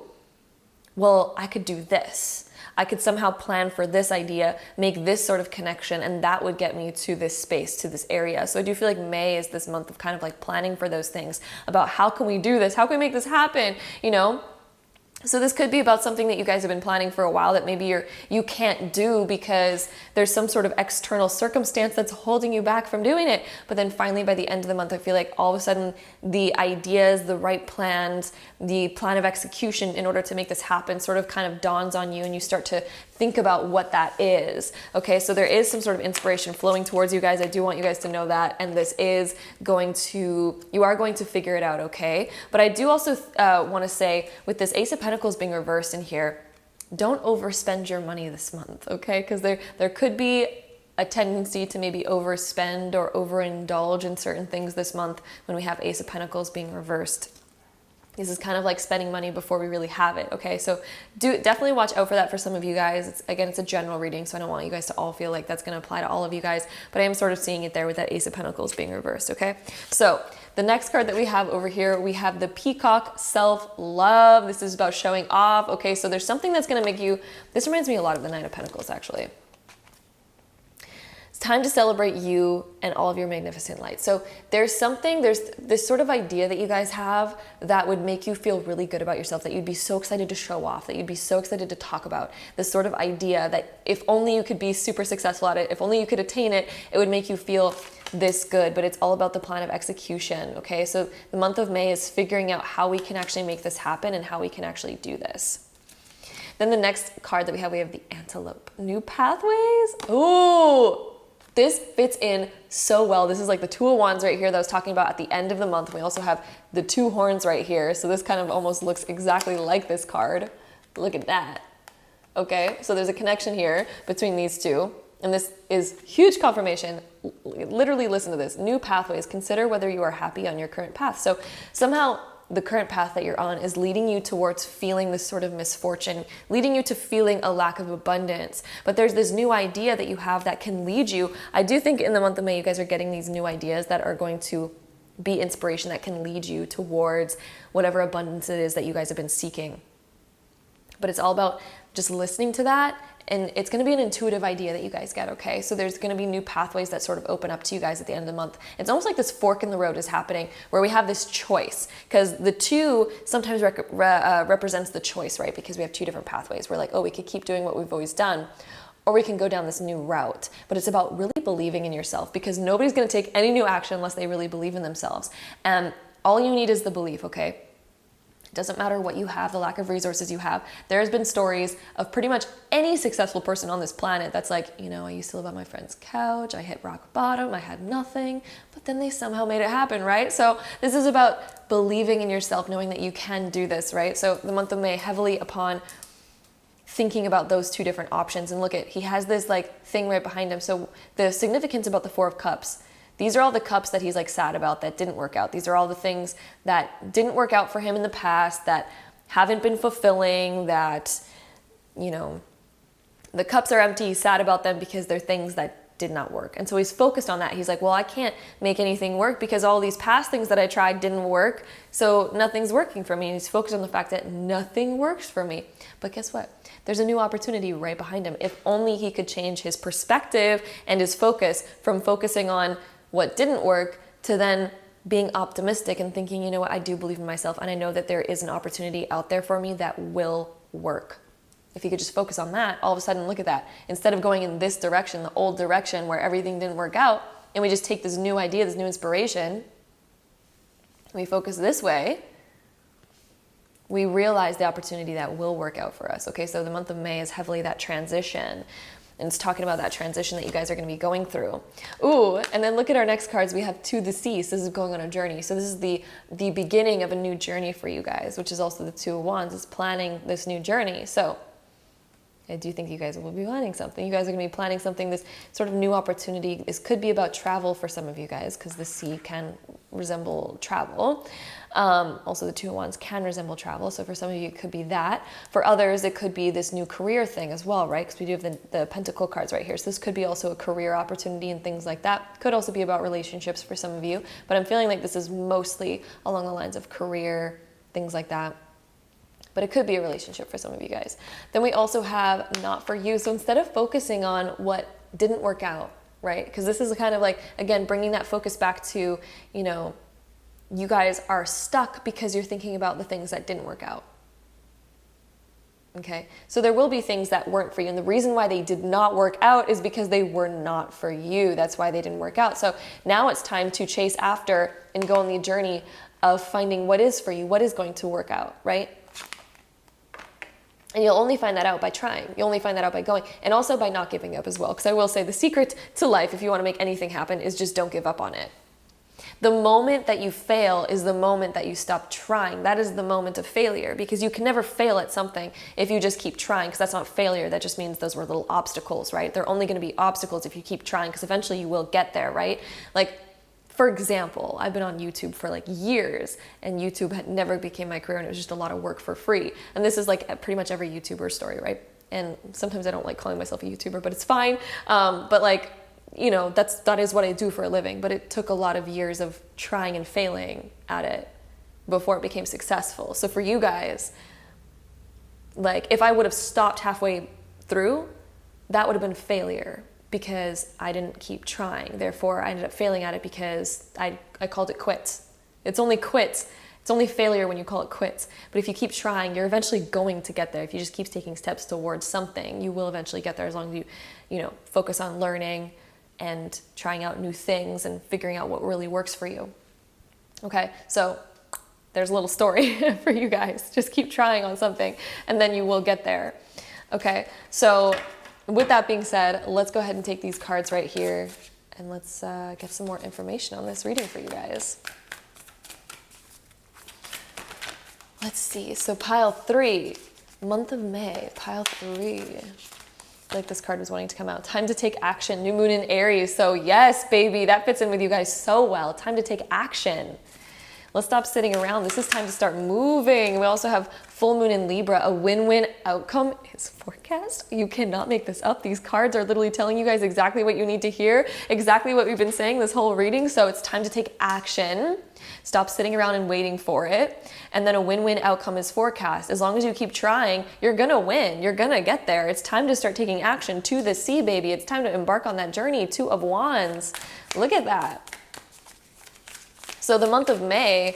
well, I could do this. I could somehow plan for this idea, make this sort of connection, and that would get me to this space, to this area. So I do feel like May is this month of kind of like planning for those things about how can we do this? How can we make this happen? You know? So this could be about something that you guys have been planning for a while that maybe you can't do because there's some sort of external circumstance that's holding you back from doing it. But then finally by the end of the month, I feel like all of a sudden the ideas, the right plans, the plan of execution in order to make this happen sort of kind of dawns on you, and you start to think about what that is. Okay, so there is some sort of inspiration flowing towards you guys. I do want you guys to know that, and this is you are going to figure it out, okay? But I do also want to say, with this Ace of Pentacles being reversed in here, don't overspend your money this month, okay? Because there could be a tendency to maybe overspend or overindulge in certain things this month when we have Ace of Pentacles being reversed. This is kind of like spending money before we really have it, okay? So definitely watch out for that for some of you guys. It's a general reading, so I don't want you guys to all feel like that's going to apply to all of you guys, but I am sort of seeing it there with that Ace of Pentacles being reversed, okay? So the next card that we have over here, we have the Peacock Self-Love. This is about showing off, okay? So there's something that's going to make you, this reminds me a lot of the Nine of Pentacles, actually. Time to celebrate you and all of your magnificent light. So there's this sort of idea that you guys have that would make you feel really good about yourself, that you'd be so excited to show off, that you'd be so excited to talk about. This sort of idea that if only you could be super successful at it, if only you could attain it, it would make you feel this good. But it's all about the plan of execution, okay? So the month of May is figuring out how we can actually make this happen and how we can actually do this. Then the next card that we have the Antelope. New pathways. Ooh! This fits in so well. This is like the Two of Wands right here that I was talking about at the end of the month. We also have the two horns right here. So this kind of almost looks exactly like this card. Look at that. Okay, so there's a connection here between these two. And this is huge confirmation. Literally listen to this. New pathways. Consider whether you are happy on your current path. So somehow the current path that you're on is leading you towards feeling this sort of misfortune, leading you to feeling a lack of abundance. But there's this new idea that you have that can lead you. I do think in the month of May, you guys are getting these new ideas that are going to be inspiration that can lead you towards whatever abundance it is that you guys have been seeking. But it's all about just listening to that. And it's going to be an intuitive idea that you guys get, okay? So there's going to be new pathways that sort of open up to you guys at the end of the month. It's almost like this fork in the road is happening where we have this choice, because the two sometimes represents the choice, right? Because we have two different pathways. We're like, oh, we could keep doing what we've always done, or we can go down this new route. But it's about really believing in yourself, because nobody's going to take any new action unless they really believe in themselves. And all you need is the belief, okay? Doesn't matter what you have, the lack of resources you have. There's been stories of pretty much any successful person on this planet that's like, you know, I used to live on my friend's couch, I hit rock bottom, I had nothing, but then they somehow made it happen, right? So this is about believing in yourself, knowing that you can do this, right? So the month of May, heavily upon thinking about those two different options. And look at, he has this like thing right behind him. So the significance about the Four of Cups, these are all the cups that he's like sad about that didn't work out. These are all the things that didn't work out for him in the past, that haven't been fulfilling, that, you know, the cups are empty. He's sad about them because they're things that did not work. And so he's focused on that. He's like, well, I can't make anything work because all these past things that I tried didn't work. So nothing's working for me. And he's focused on the fact that nothing works for me. But guess what? There's a new opportunity right behind him. If only he could change his perspective and his focus from focusing on what didn't work to then being optimistic and thinking, you know what, I do believe in myself, and I know that there is an opportunity out there for me that will work. If you could just focus on that, all of a sudden, look at that. Instead of going in this direction, the old direction where everything didn't work out, and we just take this new idea, this new inspiration, and we focus this way, we realize the opportunity that will work out for us. Okay, so the month of May is heavily that transition. And it's talking about that transition that you guys are going to be going through. Ooh, and then look at our next cards. We have To the Cease. This is going on a journey. So this is the beginning of a new journey for you guys, which is also the Two of Wands. It's planning this new journey. So I do think you guys will be planning something. You guys are going to be planning something, this sort of new opportunity. This could be about travel for some of you guys, because the sea can resemble travel. Also, the Two of Wands can resemble travel. So for some of you, it could be that. For others, it could be this new career thing as well, right? Because we do have the Pentacle cards right here. So this could be also a career opportunity and things like that. Could also be about relationships for some of you. But I'm feeling like this is mostly along the lines of career, things like that. But it could be a relationship for some of you guys. Then we also have Not For You. So instead of focusing on what didn't work out, right? Because this is kind of like, again, bringing that focus back to, you know, you guys are stuck because you're thinking about the things that didn't work out. Okay? So there will be things that weren't for you. And the reason why they did not work out is because they were not for you. That's why they didn't work out. So now it's time to chase after and go on the journey of finding what is for you, what is going to work out, right? And you'll only find that out by trying. You'll only find that out by going. And also by not giving up as well. Because I will say the secret to life, if you want to make anything happen, is just don't give up on it. The moment that you fail is the moment that you stop trying. That is the moment of failure, because you can never fail at something if you just keep trying, because that's not failure. That just means those were little obstacles, right? They're only going to be obstacles if you keep trying, because eventually you will get there, right? Like, for example, I've been on YouTube for like years, and YouTube had never became my career, and it was just a lot of work for free. And this is like pretty much every YouTuber story, right? And sometimes I don't like calling myself a YouTuber, but it's fine. But like, you know, that is what I do for a living. But it took a lot of years of trying and failing at it before it became successful. So for you guys, like, if I would have stopped halfway through, that would have been failure, because I didn't keep trying. Therefore, I ended up failing at it because I called it quits. It's only quits. It's only failure when you call it quits. But if you keep trying, you're eventually going to get there. If you just keep taking steps towards something, you will eventually get there, as long as you know, focus on learning and trying out new things and figuring out what really works for you. Okay, so there's a little story for you guys. Just keep trying on something, and then you will get there. Okay, so with that being said, let's go ahead and take these cards right here, and let's get some more information on this reading for you guys. Let's see. So pile 3, month of May, pile 3. Like this card was wanting to come out. Time to take action. New moon in Aries. So yes, baby, that fits in with you guys so well. Time to take action. Let's stop sitting around. This is time to start moving. We also have full moon in Libra. A win-win outcome is forecast. You cannot make this up. These cards are literally telling you guys exactly what you need to hear, exactly what we've been saying this whole reading. So it's time to take action. Stop sitting around and waiting for it. And then a win-win outcome is forecast. As long as you keep trying, you're gonna win. You're gonna get there. It's time to start taking action. To the sea, baby. It's time to embark on that journey. Two of Wands. Look at that. So the month of May,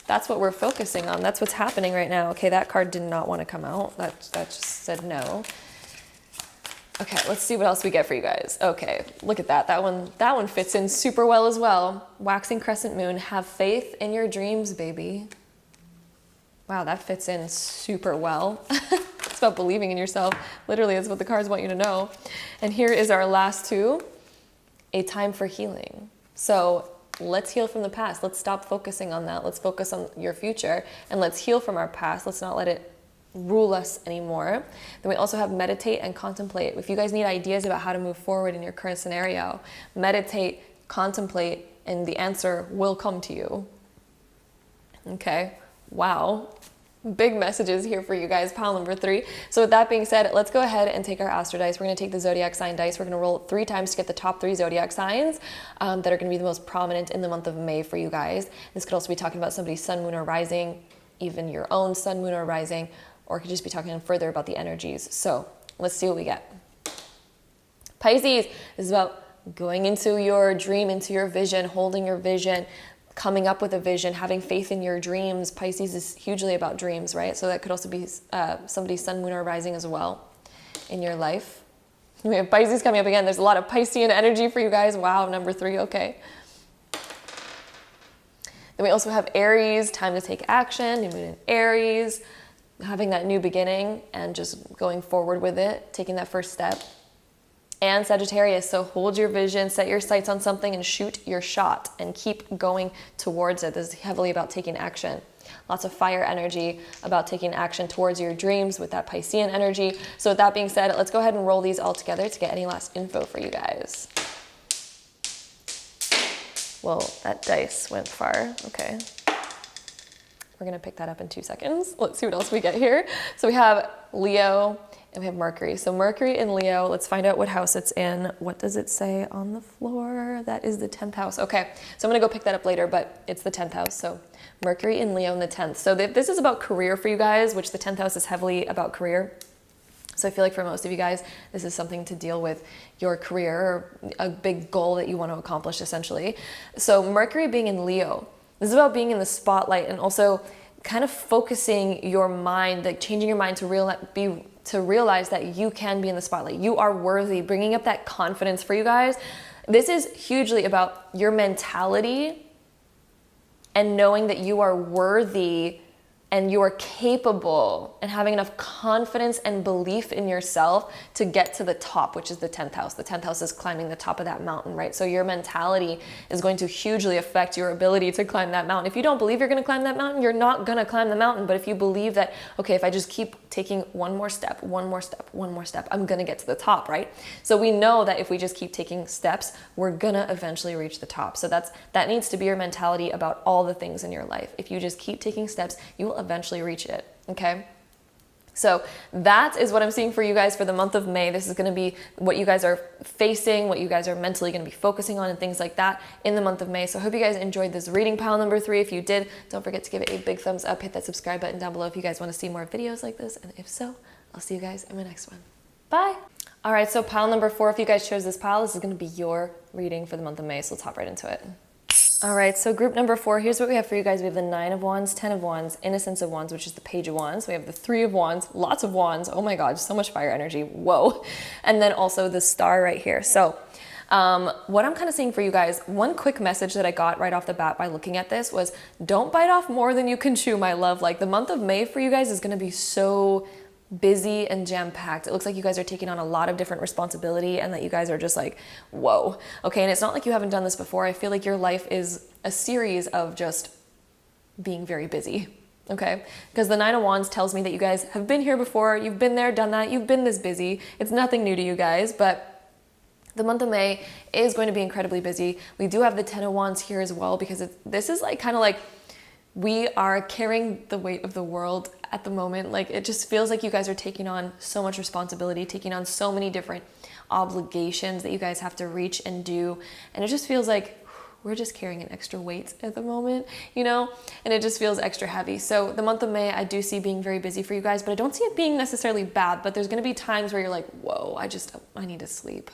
that's what we're focusing on. That's what's happening right now. Okay, that card did not want to come out. That just said no. Okay, let's see what else we get for you guys. Okay, look at that. That one fits in super well as well. Waxing crescent moon. Have faith in your dreams, baby. Wow, that fits in super well. It's about believing in yourself. Literally, that's what the cards want you to know. And here is our last two. A time for healing. So let's heal from the past. Let's stop focusing on that. Let's focus on your future, and let's heal from our past. Let's not let it rule us anymore. Then we also have meditate and contemplate. If you guys need ideas about how to move forward in your current scenario, meditate, contemplate, and the answer will come to you. Okay, wow. Big messages here for you guys, pile number 3. So with that being said, let's go ahead and take our astro dice. We're going to take the zodiac sign dice. We're going to roll it 3 times to get the top 3 zodiac signs that are going to be the most prominent in the month of May for you guys. This could also be talking about somebody's sun, moon, or rising, even your own sun, moon, or rising, or it could just be talking further about the energies. So let's see what we get. Pisces is about going into your dream, into your vision, holding your vision, coming up with a vision, having faith in your dreams. Pisces is hugely about dreams, right? So that could also be somebody's sun, moon, or rising as well in your life. We have Pisces coming up again. There's a lot of Piscean energy for you guys. Wow, number 3, okay. Then we also have Aries, time to take action, new moon in Aries, having that new beginning and just going forward with it, taking that first step. And Sagittarius, so hold your vision, set your sights on something and shoot your shot and keep going towards it. This is heavily about taking action. Lots of fire energy about taking action towards your dreams with that Piscean energy. So with that being said, let's go ahead and roll these all together to get any last info for you guys. Well, that dice went far. Okay. We're going to pick that up in 2 seconds. Let's see what else we get here. So we have Leo and we have Mercury. So Mercury in Leo, let's find out what house it's in. What does it say on the floor? That is the 10th house. Okay, so I'm going to go pick that up later, but it's the 10th house. So Mercury in Leo in the 10th. So this is about career for you guys, which the 10th house is heavily about career. So I feel like for most of you guys, this is something to deal with your career or a big goal that you want to accomplish essentially. So Mercury being in Leo, this is about being in the spotlight and also kind of focusing your mind, like changing your mind to realize that you can be in the spotlight. You are worthy, bringing up that confidence for you guys. This is hugely about your mentality and knowing that you are worthy and you are capable and having enough confidence and belief in yourself to get to the top, which is the 10th house. The 10th house is climbing the top of that mountain, right? So your mentality is going to hugely affect your ability to climb that mountain. If you don't believe you're gonna climb that mountain, you're not gonna climb the mountain. But if you believe that, okay, if I just keep taking one more step, I'm gonna get to the top, right? So we know that if we just keep taking steps, we're gonna eventually reach the top. So that needs to be your mentality about all the things in your life. If you just keep taking steps, you will eventually reach it, okay? So that is what I'm seeing for you guys for the month of May. This is going to be what you guys are facing, what you guys are mentally going to be focusing on and things like that in the month of May. So I hope you guys enjoyed this reading pile number 3. If you did, don't forget to give it a big thumbs up, hit that subscribe button down below if you guys want to see more videos like this. And if so, I'll see you guys in my next one. Bye. All right, so pile number 4, if you guys chose this pile, this is going to be your reading for the month of May. So let's hop right into it. All right, so group number 4, here's what we have for you guys. We have the 9 of Wands, 10 of Wands, Innocence of Wands, which is the Page of Wands. We have the 3 of Wands, lots of Wands. Oh my God, so much fire energy. Whoa. And then also the Star right here. So what I'm kind of seeing for you guys, one quick message that I got right off the bat by looking at this was, don't bite off more than you can chew, my love. Like the month of May for you guys is going to be so busy and jam-packed. It looks like you guys are taking on a lot of different responsibility and that you guys are just like, whoa. Okay, and it's not like you haven't done this before. I feel like your life is a series of just being very busy, okay? Because the 9 of Wands tells me that you guys have been here before. You've been there, done that. You've been this busy. It's nothing new to you guys, but the month of May is going to be incredibly busy. We do have the 10 of Wands here as well because this is like kind of like we are carrying the weight of the world at the moment. Like it just feels like you guys are taking on so much responsibility, taking on so many different obligations that you guys have to reach and do. And it just feels like we're just carrying an extra weight at the moment, you know, and it just feels extra heavy. So the month of May, I do see being very busy for you guys, but I don't see it being necessarily bad, but there's going to be times where you're like, whoa, I need to sleep.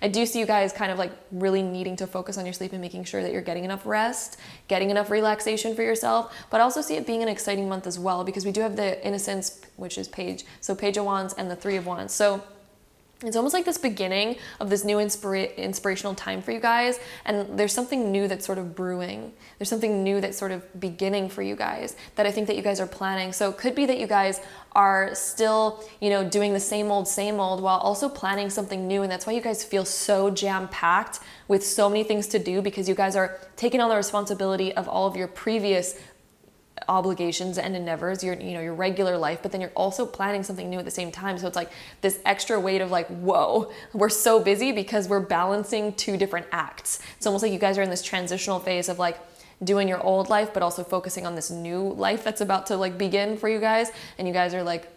I do see you guys kind of like really needing to focus on your sleep and making sure that you're getting enough rest, getting enough relaxation for yourself, but I also see it being an exciting month as well because we do have the Innocence, which is Page of Wands and the 3 of Wands. So it's almost like this beginning of this new inspirational time for you guys. And there's something new that's sort of brewing. There's something new that's sort of beginning for you guys that I think that you guys are planning. So it could be that you guys are still, you know, doing the same old while also planning something new. And that's why you guys feel so jam-packed with so many things to do because you guys are taking on the responsibility of all of your previous obligations and endeavors, your regular life, but then you're also planning something new at the same time. So it's like this extra weight of like, whoa, we're so busy because we're balancing 2 different acts. It's almost like you guys are in this transitional phase of like doing your old life, but also focusing on this new life that's about to like begin for you guys. And you guys are like,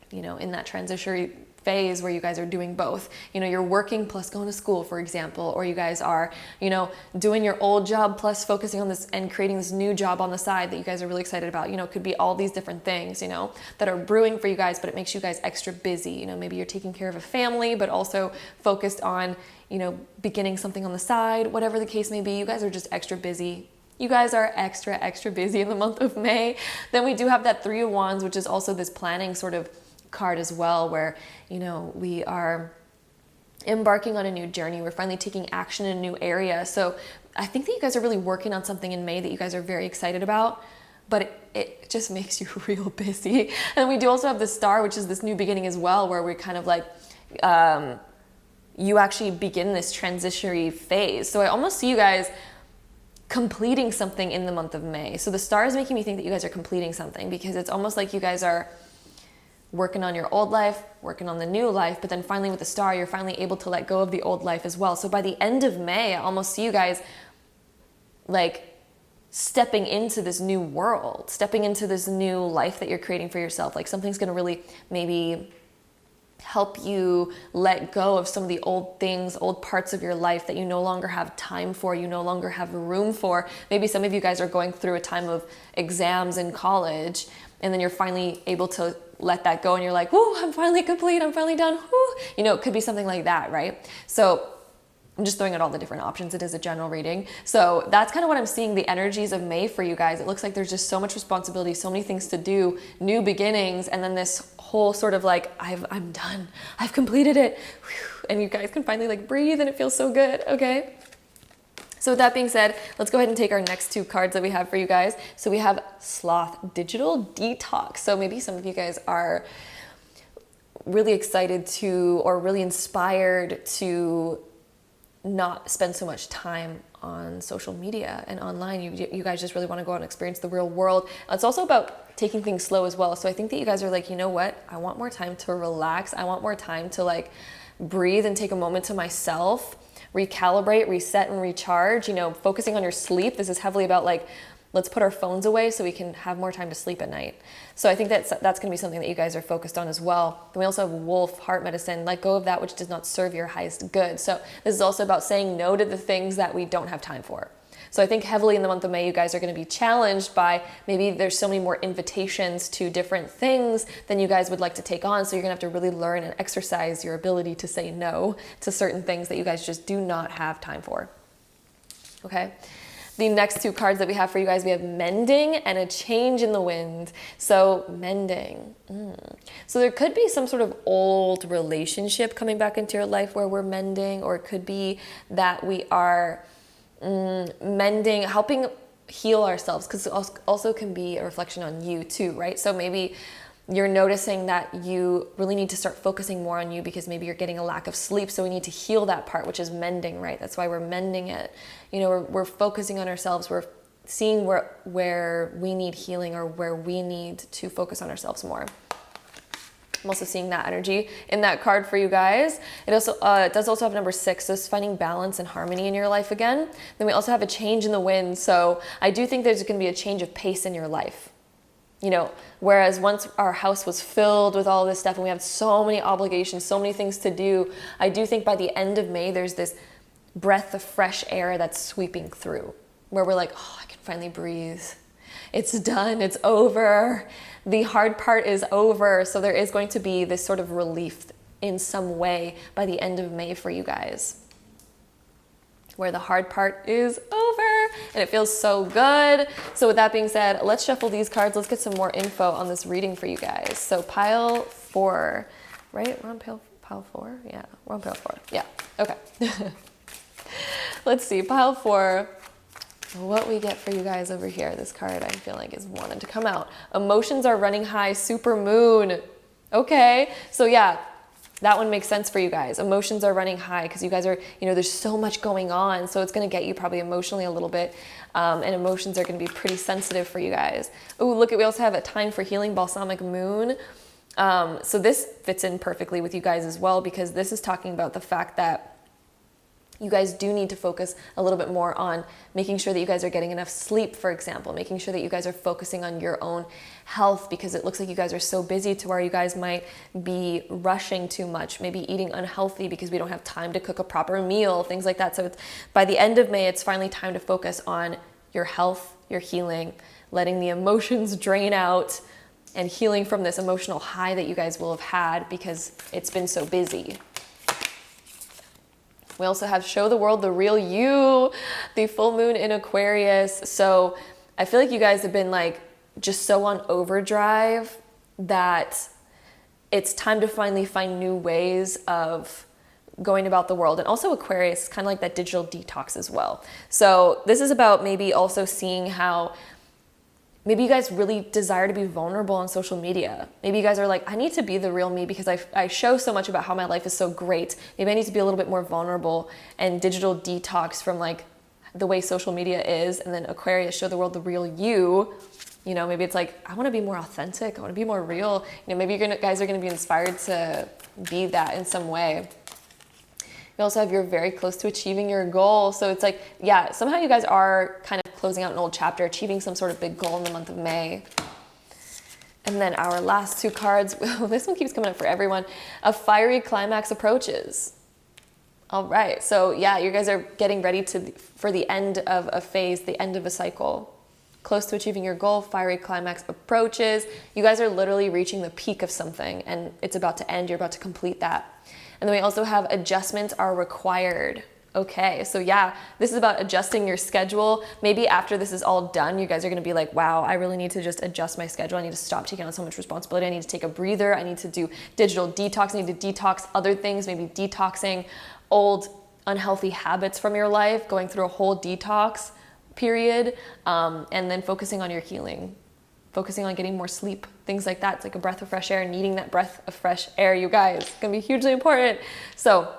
you know, in that transitionary phase where you guys are doing both. You know, you're working plus going to school, for example, or you guys are, you know, doing your old job plus focusing on this and creating this new job on the side that you guys are really excited about. You know, it could be all these different things, you know, that are brewing for you guys, but it makes you guys extra busy. You know, maybe you're taking care of a family, but also focused on, you know, beginning something on the side, whatever the case may be. You guys are just extra busy you guys are extra busy in the month of May. Then we do have that Three of Wands, which is also this planning sort of card as well, where, you know, we are embarking on a new journey. We're finally taking action in a new area. So I think that you guys are really working on something in May that you guys are very excited about, but it just makes you real busy. And we do also have the Star, which is this new beginning as well, where we're kind of like, you actually begin this transitionary phase. So I almost see you guys completing something in the month of May. So the Star is making me think that you guys are completing something, because it's almost like you guys are working on your old life, working on the new life, but then finally with the Star, you're finally able to let go of the old life as well. So by the end of May, I almost see you guys like stepping into this new world, stepping into this new life that you're creating for yourself. Like something's going to really maybe help you let go of some of the old things, old parts of your life that you no longer have time for, you no longer have room for. Maybe some of you guys are going through a time of exams in college, and then you're finally able to let that go, and you're like, whoo, I'm finally complete, I'm finally done, whoo. You know, it could be something like that, right? So I'm just throwing out all the different options. It is a general reading. So that's kind of what I'm seeing, the energies of May for you guys. It looks like there's just so much responsibility, so many things to do, new beginnings, and then this whole sort of like, I'm done. I've completed it. Whew. And you guys can finally like breathe, and it feels so good, okay? So with that being said, let's go ahead and take our next two cards that we have for you guys. So we have Sloth, Digital Detox. So maybe some of you guys are really excited to, or really inspired to not spend so much time on social media and online. You guys just really want to go out and experience the real world. It's also about taking things slow as well. So I think that you guys are like, you know what? I want more time to relax. I want more time to like breathe and take a moment to myself, recalibrate, reset, and recharge. You know, focusing on your sleep. This is heavily about like, let's put our phones away so we can have more time to sleep at night. So I think that's going to be something that you guys are focused on as well. Then we also have Wolf, Heart Medicine, let go of that which does not serve your highest good. So this is also about saying no to the things that we don't have time for. So I think heavily in the month of May, you guys are going to be challenged by maybe there's so many more invitations to different things than you guys would like to take on. So you're going to have to really learn and exercise your ability to say no to certain things that you guys just do not have time for. Okay. The next two cards that we have for you guys, we have Mending and a Change in the Wind. So Mending. So there could be some sort of old relationship coming back into your life where we're mending, or it could be that we are mending, helping heal ourselves, because it also can be a reflection on you too, right? So maybe you're noticing that you really need to start focusing more on you because maybe you're getting a lack of sleep. So we need to heal that part, which is mending, right? That's why we're mending it. You know, we're focusing on ourselves. We're seeing where we need healing, or where we need to focus on ourselves more. I'm also seeing that energy in that card for you guys. It also it does also have number 6, so it's finding balance and harmony in your life again. Then we also have a change in the wind. So I do think there's going to be a change of pace in your life. You know, whereas once our house was filled with all this stuff and we have so many obligations, so many things to do, I do think by the end of May, there's this breath of fresh air that's sweeping through, where we're like, oh, I can finally breathe. It's done. It's over. The hard part is over. So there is going to be this sort of relief in some way by the end of May for you guys, where the hard part is over and it feels so good. So with that being said, let's shuffle these cards. Let's get some more info on this reading for you guys. So pile 4, right? We're on pile 4? Yeah, we're on pile 4. Yeah, okay. Let's see, pile 4. What we get for you guys over here. This card I feel like is wanted to come out. Emotions are running high, super moon. Okay, so yeah, that one makes sense for you guys. Emotions are running high because you guys are, you know, there's so much going on. So it's going to get you probably emotionally a little bit. And emotions are going to be pretty sensitive for you guys. Oh, look, we also have a time for healing, balsamic moon. So this fits in perfectly with you guys as well, because this is talking about the fact that you guys do need to focus a little bit more on making sure that you guys are getting enough sleep, for example, making sure that you guys are focusing on your own health, because it looks like you guys are so busy to where you guys might be rushing too much, maybe eating unhealthy because we don't have time to cook a proper meal, things like that. So it's, by the end of May, it's finally time to focus on your health, your healing, letting the emotions drain out and healing from this emotional high that you guys will have had because it's been so busy. We also have show the world the real you, the full moon in Aquarius. So I feel like you guys have been like just so on overdrive that it's time to finally find new ways of going about the world. And also Aquarius is kind of like that digital detox as well. So this is about maybe also seeing how maybe you guys really desire to be vulnerable on social media. Maybe you guys are like, I need to be the real me because I show so much about how my life is so great. Maybe I need to be a little bit more vulnerable and digital detox from like the way social media is. And then Aquarius, show the world the real you. You know, maybe it's like, I want to be more authentic. I want to be more real. You know, maybe you guys are going to be inspired to be that in some way. You also have you're very close to achieving your goal. So it's like, yeah, somehow you guys are kind of closing out an old chapter, achieving some sort of big goal in the month of May. And then our last two cards, this one keeps coming up for everyone. A fiery climax approaches. All right, so yeah, you guys are getting ready for the end of a phase, the end of a cycle. Close to achieving your goal, fiery climax approaches. You guys are literally reaching the peak of something and it's about to end, you're about to complete that. And then we also have adjustments are required. Okay, so yeah, this is about adjusting your schedule. Maybe after this is all done, you guys are gonna be like, wow, I really need to just adjust my schedule. I need to stop taking on so much responsibility. I need to take a breather. I need to do digital detox. I need to detox other things, maybe detoxing old unhealthy habits from your life, going through a whole detox period, and then focusing on your healing. Focusing on getting more sleep, things like that. It's like a breath of fresh air, needing that breath of fresh air, you guys. It's gonna be hugely important. So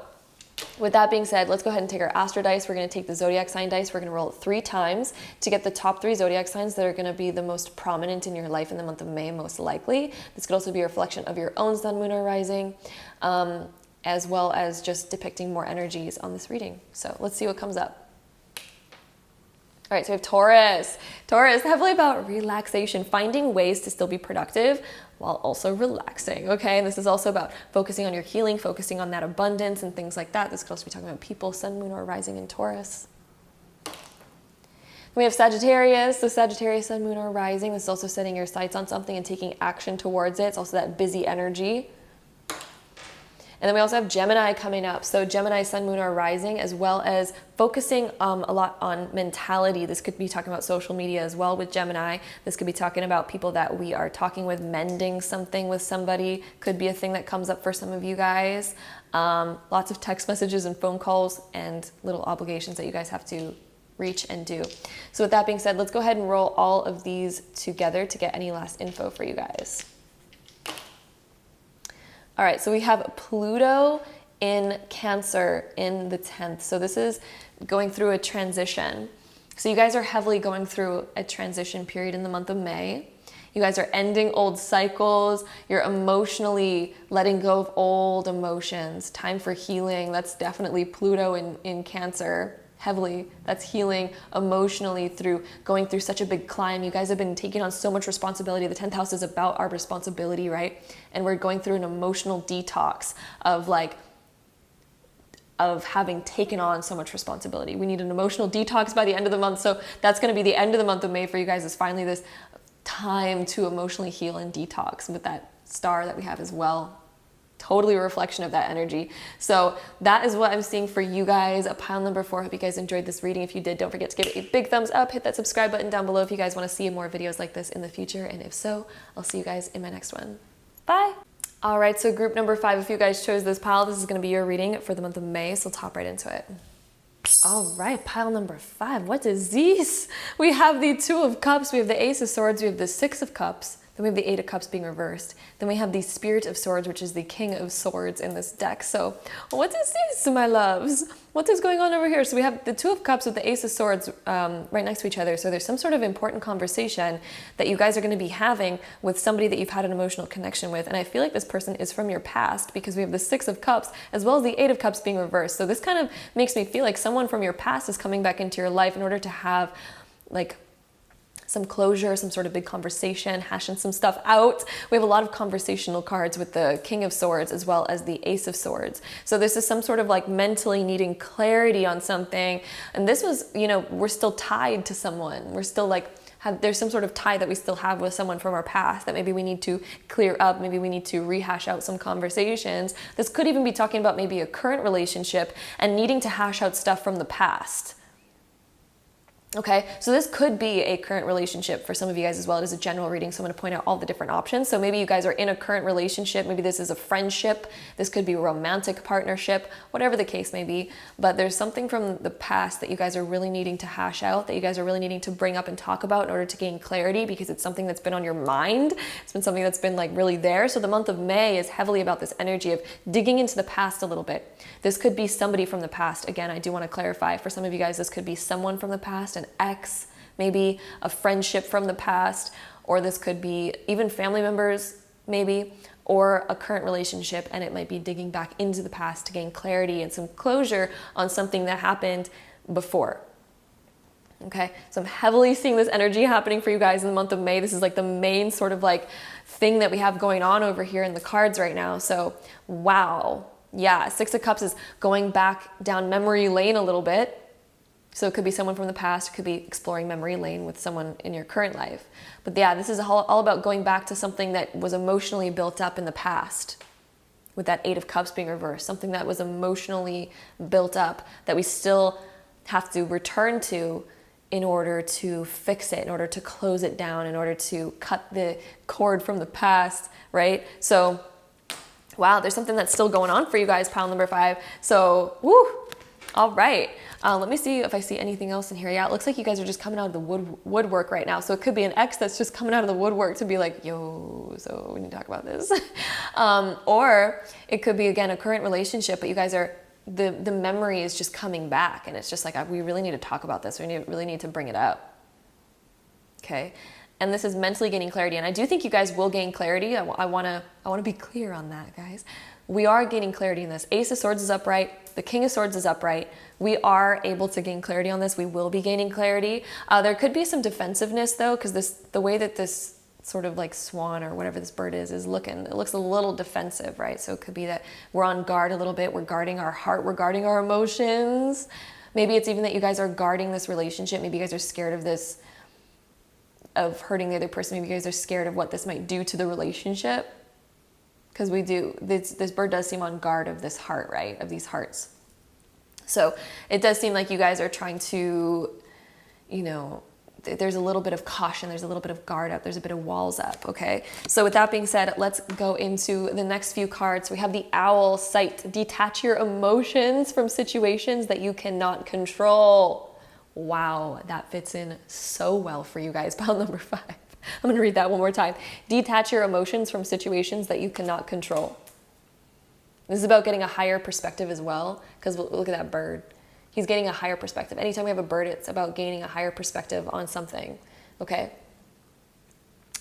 with that being said, let's go ahead and take our Astro dice. We're gonna take the zodiac sign dice. We're gonna roll it 3 times to get the top 3 zodiac signs that are gonna be the most prominent in your life in the month of May, most likely. This could also be a reflection of your own sun, moon, or rising, as well as just depicting more energies on this reading. So let's see what comes up. All right, so we have Taurus. Taurus, heavily about relaxation, finding ways to still be productive while also relaxing, okay? And this is also about focusing on your healing, focusing on that abundance and things like that. This could also be talking about people, sun, moon, or rising in Taurus. We have Sagittarius. So Sagittarius, sun, moon, or rising. This is also setting your sights on something and taking action towards it. It's also that busy energy. And then we also have Gemini coming up. So Gemini, sun, moon, or rising, as well as focusing a lot on mentality. This could be talking about social media as well with Gemini. This could be talking about people that we are talking with, mending something with somebody. Could be a thing that comes up for some of you guys. Lots of text messages and phone calls and little obligations that you guys have to reach and do. So with that being said, let's go ahead and roll all of these together to get any last info for you guys. All right, so we have Pluto in Cancer in the 10th. So this is going through a transition. So you guys are heavily going through a transition period in the month of May. You guys are ending old cycles. You're emotionally letting go of old emotions. Time for healing. That's definitely Pluto in Cancer. Heavily, that's healing emotionally through going through such a big climb. You guys have been taking on so much responsibility. The 10th house is about our responsibility, right? And we're going through an emotional detox of having taken on so much responsibility. We need an emotional detox by the end of the month. So that's going to be the end of the month of May for you guys, is finally this time to emotionally heal and detox with that star that we have as well. Totally a reflection of that energy. So that is what I'm seeing for you guys. A pile number 4. Hope you guys enjoyed this reading. If you did, don't forget to give it a big thumbs up. Hit that subscribe button down below if you guys want to see more videos like this in the future. And if so, I'll see you guys in my next one. Bye. All right, so group number 5, if you guys chose this pile, this is going to be your reading for the month of May. So let's hop right into it. All right, pile number 5. What is this? We have the 2 of Cups. We have the Ace of Swords. We have the 6 of Cups. Then we have the 8 of Cups being reversed. Then we have the Spirit of Swords, which is the King of Swords in this deck. So what is this, my loves? What is going on over here? So we have the 2 of Cups with the Ace of Swords right next to each other. So there's some sort of important conversation that you guys are going to be having with somebody that you've had an emotional connection with. And I feel like this person is from your past, because we have the 6 of Cups as well as the 8 of Cups being reversed. So this kind of makes me feel like someone from your past is coming back into your life in order to have like some closure, some sort of big conversation, hashing some stuff out. We have a lot of conversational cards with the King of Swords as well as the Ace of Swords. So this is some sort of like mentally needing clarity on something. And this was, you know, we're still tied to someone. We're still like there's some sort of tie that we still have with someone from our past that maybe we need to clear up, maybe we need to rehash out some conversations. This could even be talking about maybe a current relationship and needing to hash out stuff from the past. Okay, so this could be a current relationship for some of you guys as well. It is a general reading, so I'm going to point out all the different options. So maybe you guys are in a current relationship. Maybe this is a friendship. This could be a romantic partnership, whatever the case may be. But there's something from the past that you guys are really needing to hash out, that you guys are really needing to bring up and talk about in order to gain clarity, because it's something that's been on your mind. It's been something that's been like really there. So the month of May is heavily about this energy of digging into the past a little bit. This could be somebody from the past. Again, I do want to clarify, for some of you guys, this could be someone from the past, an ex, maybe a friendship from the past, or this could be even family members, maybe, or a current relationship, and it might be digging back into the past to gain clarity and some closure on something that happened before. Okay, so I'm heavily seeing this energy happening for you guys in the month of May. This is like the main sort of like thing that we have going on over here in the cards right now. So, wow. Yeah, Six of Cups is going back down memory lane a little bit. So it could be someone from the past, it could be exploring memory lane with someone in your current life. But yeah, this is all about going back to something that was emotionally built up in the past, with that Eight of Cups being reversed, something that was emotionally built up that we still have to return to in order to fix it, in order to close it down, in order to cut the cord from the past, right? So wow, there's something that's still going on for you guys, pile number 5. So, woo, all right. Let me see if I see anything else in here. Yeah, it looks like you guys are just coming out of the woodwork right now. So it could be an ex that's just coming out of the woodwork to be like, yo, so we need to talk about this. Or it could be, again, a current relationship, but you guys are, the memory is just coming back. And it's just like, we really need to talk about this. We really need to bring it up. Okay. And this is mentally gaining clarity. And I do think you guys will gain clarity. I want to be clear on that, guys. We are gaining clarity in this. Ace of Swords is upright. The King of Swords is upright. We are able to gain clarity on this. We will be gaining clarity. There could be some defensiveness though, because the way that this sort of like swan or whatever this bird is looking, it looks a little defensive, right? So it could be that we're on guard a little bit. We're guarding our heart. We're guarding our emotions. Maybe it's even that you guys are guarding this relationship. Maybe you guys are scared of this, of hurting the other person. Maybe you guys are scared of what this might do to the relationship. Because we do, this bird does seem on guard of this heart, right? Of these hearts. So it does seem like you guys are trying to, there's a little bit of caution. There's a little bit of guard up. There's a bit of walls up, okay? So with that being said, let's go into the next few cards. We have the Owl Sight. Detach your emotions from situations that you cannot control. Wow, that fits in so well for you guys. Pile number 5. I'm going to read that one more time. Detach your emotions from situations that you cannot control. This is about getting a higher perspective as well, because look at that bird. He's getting a higher perspective. Anytime we have a bird, it's about gaining a higher perspective on something, okay?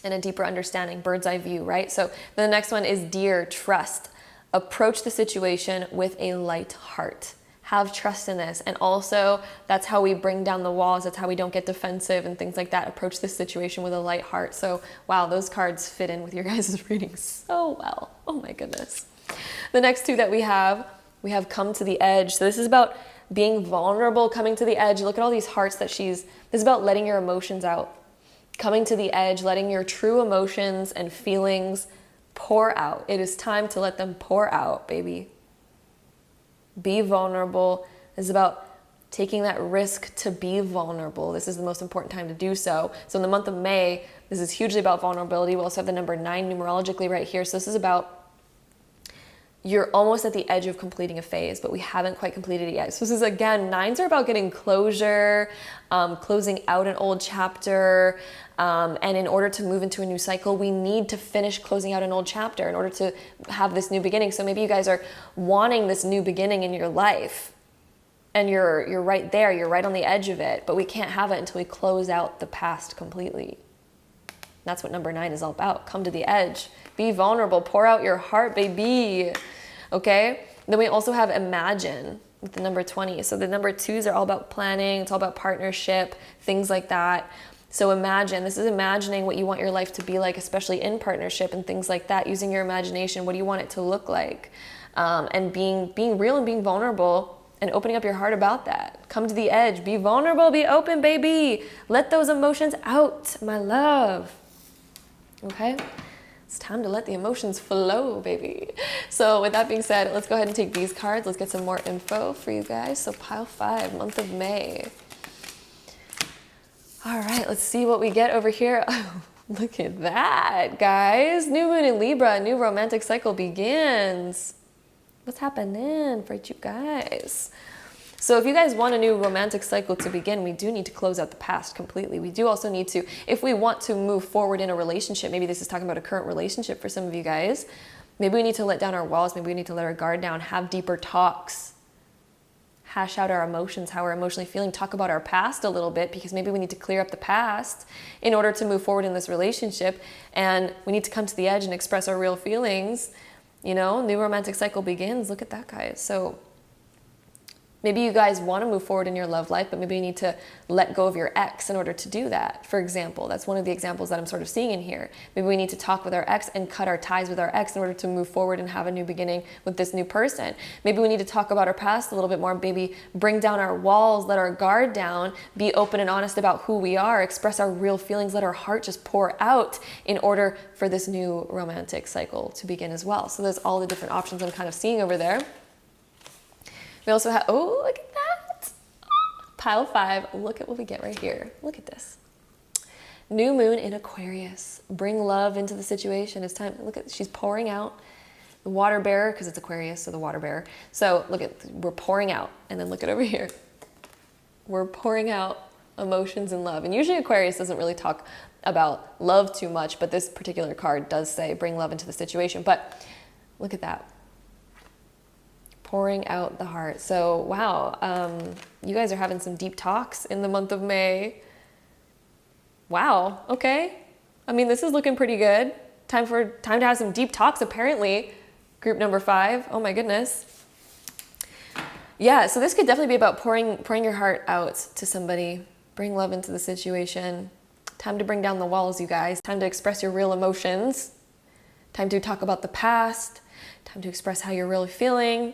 And a deeper understanding, bird's eye view, right? So the next one is Deer, trust. Approach the situation with a light heart. Have trust in this. And also, that's how we bring down the walls. That's how we don't get defensive and things like that. Approach this situation with a light heart. So, wow, those cards fit in with your guys' reading so well. Oh my goodness. The next two that we have Come to the Edge. So this is about being vulnerable, coming to the edge. Look at all these hearts that this is about letting your emotions out. Coming to the edge, letting your true emotions and feelings pour out. It is time to let them pour out, baby. Be vulnerable. This is about taking that risk to be vulnerable. This is the most important time to do so. So in the month of May, this is hugely about vulnerability. We also have the number 9 numerologically right here. So this is about, you're almost at the edge of completing a phase, but we haven't quite completed it yet. So this is, again, 9s are about getting closure, closing out an old chapter. And in order to move into a new cycle, we need to finish closing out an old chapter in order to have this new beginning. So maybe you guys are wanting this new beginning in your life, and you're right there, you're right on the edge of it, but we can't have it until we close out the past completely. That's what number 9 is all about. Come to the edge. Be vulnerable. Pour out your heart, baby. Okay? Then we also have Imagine with the number 20. So the number 2s are all about planning. It's all about partnership, things like that. So imagine. This is imagining what you want your life to be like, especially in partnership and things like that. Using your imagination. What do you want it to look like? And being real and being vulnerable and opening up your heart about that. Come to the edge, be vulnerable, be open, baby. Let those emotions out, my love. Okay? It's time to let the emotions flow, baby. So with that being said, let's go ahead and take these cards. Let's get some more info for you guys. So pile 5, month of May. All right, let's see what we get over here. Oh, look at that, guys. New moon in Libra, a new romantic cycle begins. What's happening for you guys? So if you guys want a new romantic cycle to begin, we do need to close out the past completely. We do also need to, if we want to move forward in a relationship, maybe this is talking about a current relationship for some of you guys, maybe we need to let down our walls, maybe we need to let our guard down, have deeper talks, hash out our emotions, how we're emotionally feeling, talk about our past a little bit, because maybe we need to clear up the past in order to move forward in this relationship, and we need to come to the edge and express our real feelings. You know, new romantic cycle begins. Look at that, guys. So maybe you guys want to move forward in your love life, but maybe you need to let go of your ex in order to do that. For example, that's one of the examples that I'm sort of seeing in here. Maybe we need to talk with our ex and cut our ties with our ex in order to move forward and have a new beginning with this new person. Maybe we need to talk about our past a little bit more, maybe bring down our walls, let our guard down, be open and honest about who we are, express our real feelings, let our heart just pour out in order for this new romantic cycle to begin as well. So there's all the different options I'm kind of seeing over there. We also have, oh, look at that. Pile 5, look at what we get right here. Look at this. New moon in Aquarius. Bring love into the situation. It's time, look at, she's pouring out. The water bearer, because it's Aquarius, so the water bearer. So look at, we're pouring out. And then look at over here. We're pouring out emotions and love. And usually Aquarius doesn't really talk about love too much, but this particular card does say bring love into the situation. But look at that. Pouring out the heart. So, wow, you guys are having some deep talks in the month of May. Wow, okay. I mean, this is looking pretty good. Time to have some deep talks, apparently. Group number 5. Oh my goodness. Yeah, so this could definitely be about pouring your heart out to somebody. Bring love into the situation. Time to bring down the walls, you guys. Time to express your real emotions. Time to talk about the past. Time to express how you're really feeling.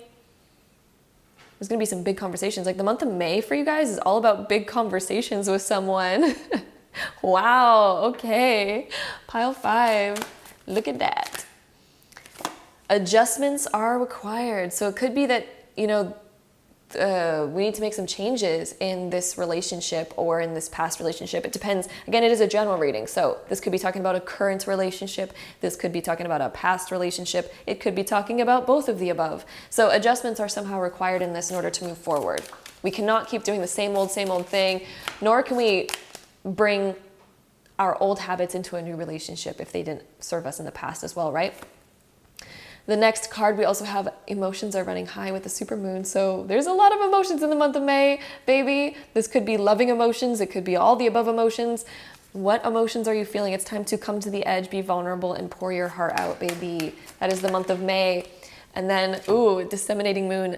There's going to be some big conversations. Like the month of May for you guys is all about big conversations with someone. Wow, okay. Pile 5. Look at that. Adjustments are required. So it could be that, you know, we need to make some changes in this relationship or in this past relationship. It depends. Again, it is a general reading. So this could be talking about a current relationship. This could be talking about a past relationship. It could be talking about both of the above. So adjustments are somehow required in this in order to move forward. We cannot keep doing the same old thing, nor can we bring our old habits into a new relationship if they didn't serve us in the past as well, right? The next card, we also have emotions are running high with the supermoon. So there's a lot of emotions in the month of May, baby. This could be loving emotions. It could be all the above emotions. What emotions are you feeling? It's time to come to the edge, be vulnerable, and pour your heart out, baby. That is the month of May. And then, ooh, disseminating moon,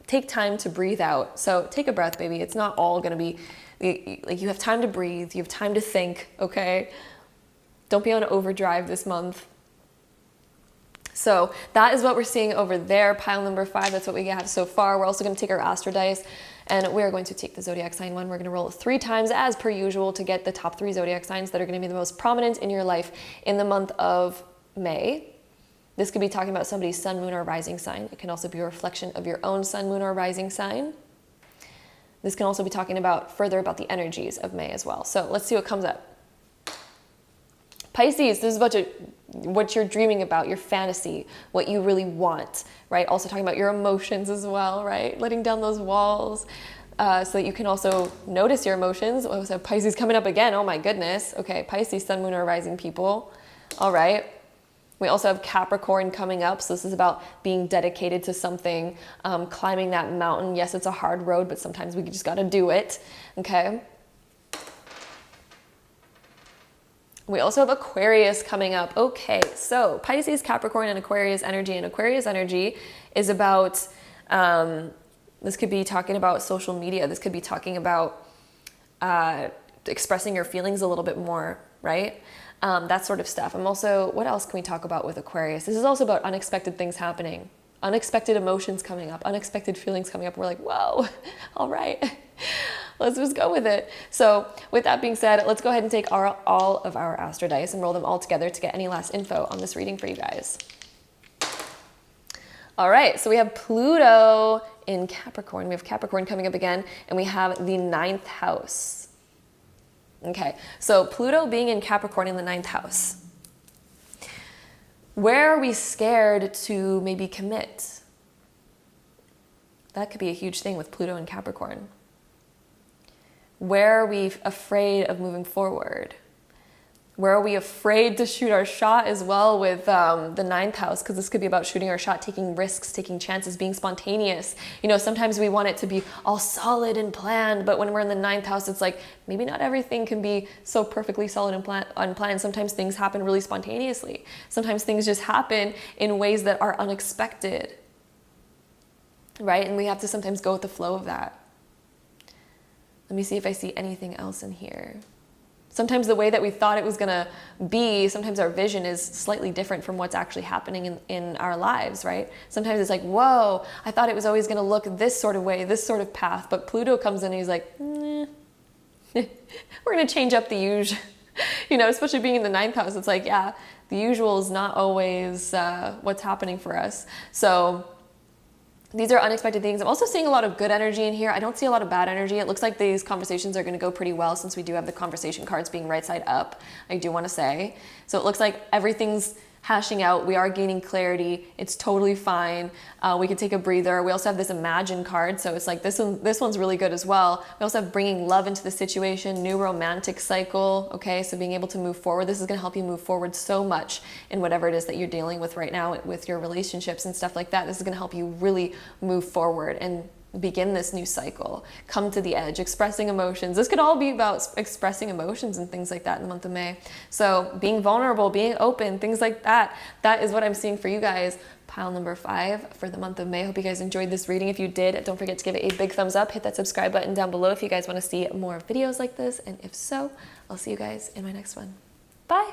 take time to breathe out. So take a breath, baby. It's not all gonna be, like you have time to breathe. You have time to think, okay? Don't be on overdrive this month. So that is what we're seeing over there, pile number 5. That's what we have so far. We're also going to take our astro dice, and we're going to take the zodiac sign one. We're going to roll it 3 times as per usual to get the top 3 zodiac signs that are going to be the most prominent in your life in the month of May. This could be talking about somebody's sun, moon, or rising sign. It can also be a reflection of your own sun, moon, or rising sign. This can also be talking about further about the energies of May as well. So let's see what comes up. Pisces, this is what you're dreaming about, your fantasy, what you really want, right? Also talking about your emotions as well, right? Letting down those walls so that you can also notice your emotions. Oh, so Pisces coming up again. Oh my goodness. Okay, Pisces, sun, moon, or rising people. All right. We also have Capricorn coming up. So this is about being dedicated to something, climbing that mountain. Yes, it's a hard road, but sometimes we just got to do it. Okay. We also have Aquarius coming up. Okay, so Pisces, Capricorn, and Aquarius energy. And Aquarius energy is about, this could be talking about social media. This could be talking about expressing your feelings a little bit more, right? That sort of stuff. I'm also, what else can we talk about with Aquarius? This is also about unexpected things happening. unexpected emotions coming up, unexpected feelings coming up. We're like, whoa, all right, let's just go with it. So with that being said, let's go ahead and take all of our Astro dice and roll them all together to get any last info on this reading for you guys. All right, so we have Pluto in Capricorn. We have Capricorn coming up again, and we have the 9th house. Okay, so Pluto being in Capricorn in the 9th house. Where are we scared to maybe commit? That could be a huge thing with Pluto in Capricorn. Where are we afraid of moving forward? Where are we afraid to shoot our shot as well with the 9th house? Because this could be about shooting our shot, taking risks, taking chances, being spontaneous. You know, sometimes we want it to be all solid and planned, but when we're in the 9th house, it's like maybe not everything can be so perfectly solid and unplanned. Sometimes things happen really spontaneously. Sometimes things just happen in ways that are unexpected, right? And we have to sometimes go with the flow of that. Let me see if I see anything else in here. Sometimes the way that we thought it was gonna be, sometimes our vision is slightly different from what's actually happening in our lives, right? Sometimes it's like, whoa, I thought it was always gonna look this sort of way, this sort of path, but Pluto comes in and he's like, we're gonna change up the usual. You know, especially being in the 9th house, it's like, yeah, the usual is not always what's happening for us. So these are unexpected things. I'm also seeing a lot of good energy in here. I don't see a lot of bad energy. It looks like these conversations are going to go pretty well since we do have the conversation cards being right side up, I do want to say. So it looks like everything's hashing out. We are gaining clarity. It's totally fine. We can take a breather. We also have this Imagine card. So it's like this one's really good as well. We also have bringing love into the situation, new romantic cycle. Okay, so being able to move forward. This is going to help you move forward so much in whatever it is that you're dealing with right now with your relationships and stuff like that. This is going to help you really move forward and begin this new cycle, come to the edge, expressing emotions. This could all be about expressing emotions and things like that in the month of May. So being vulnerable, being open, things like that. That is what I'm seeing for you guys. Pile number 5 for the month of May. Hope you guys enjoyed this reading. If you did, don't forget to give it a big thumbs up. Hit that subscribe button down below if you guys want to see more videos like this. And if so, I'll see you guys in my next one. Bye.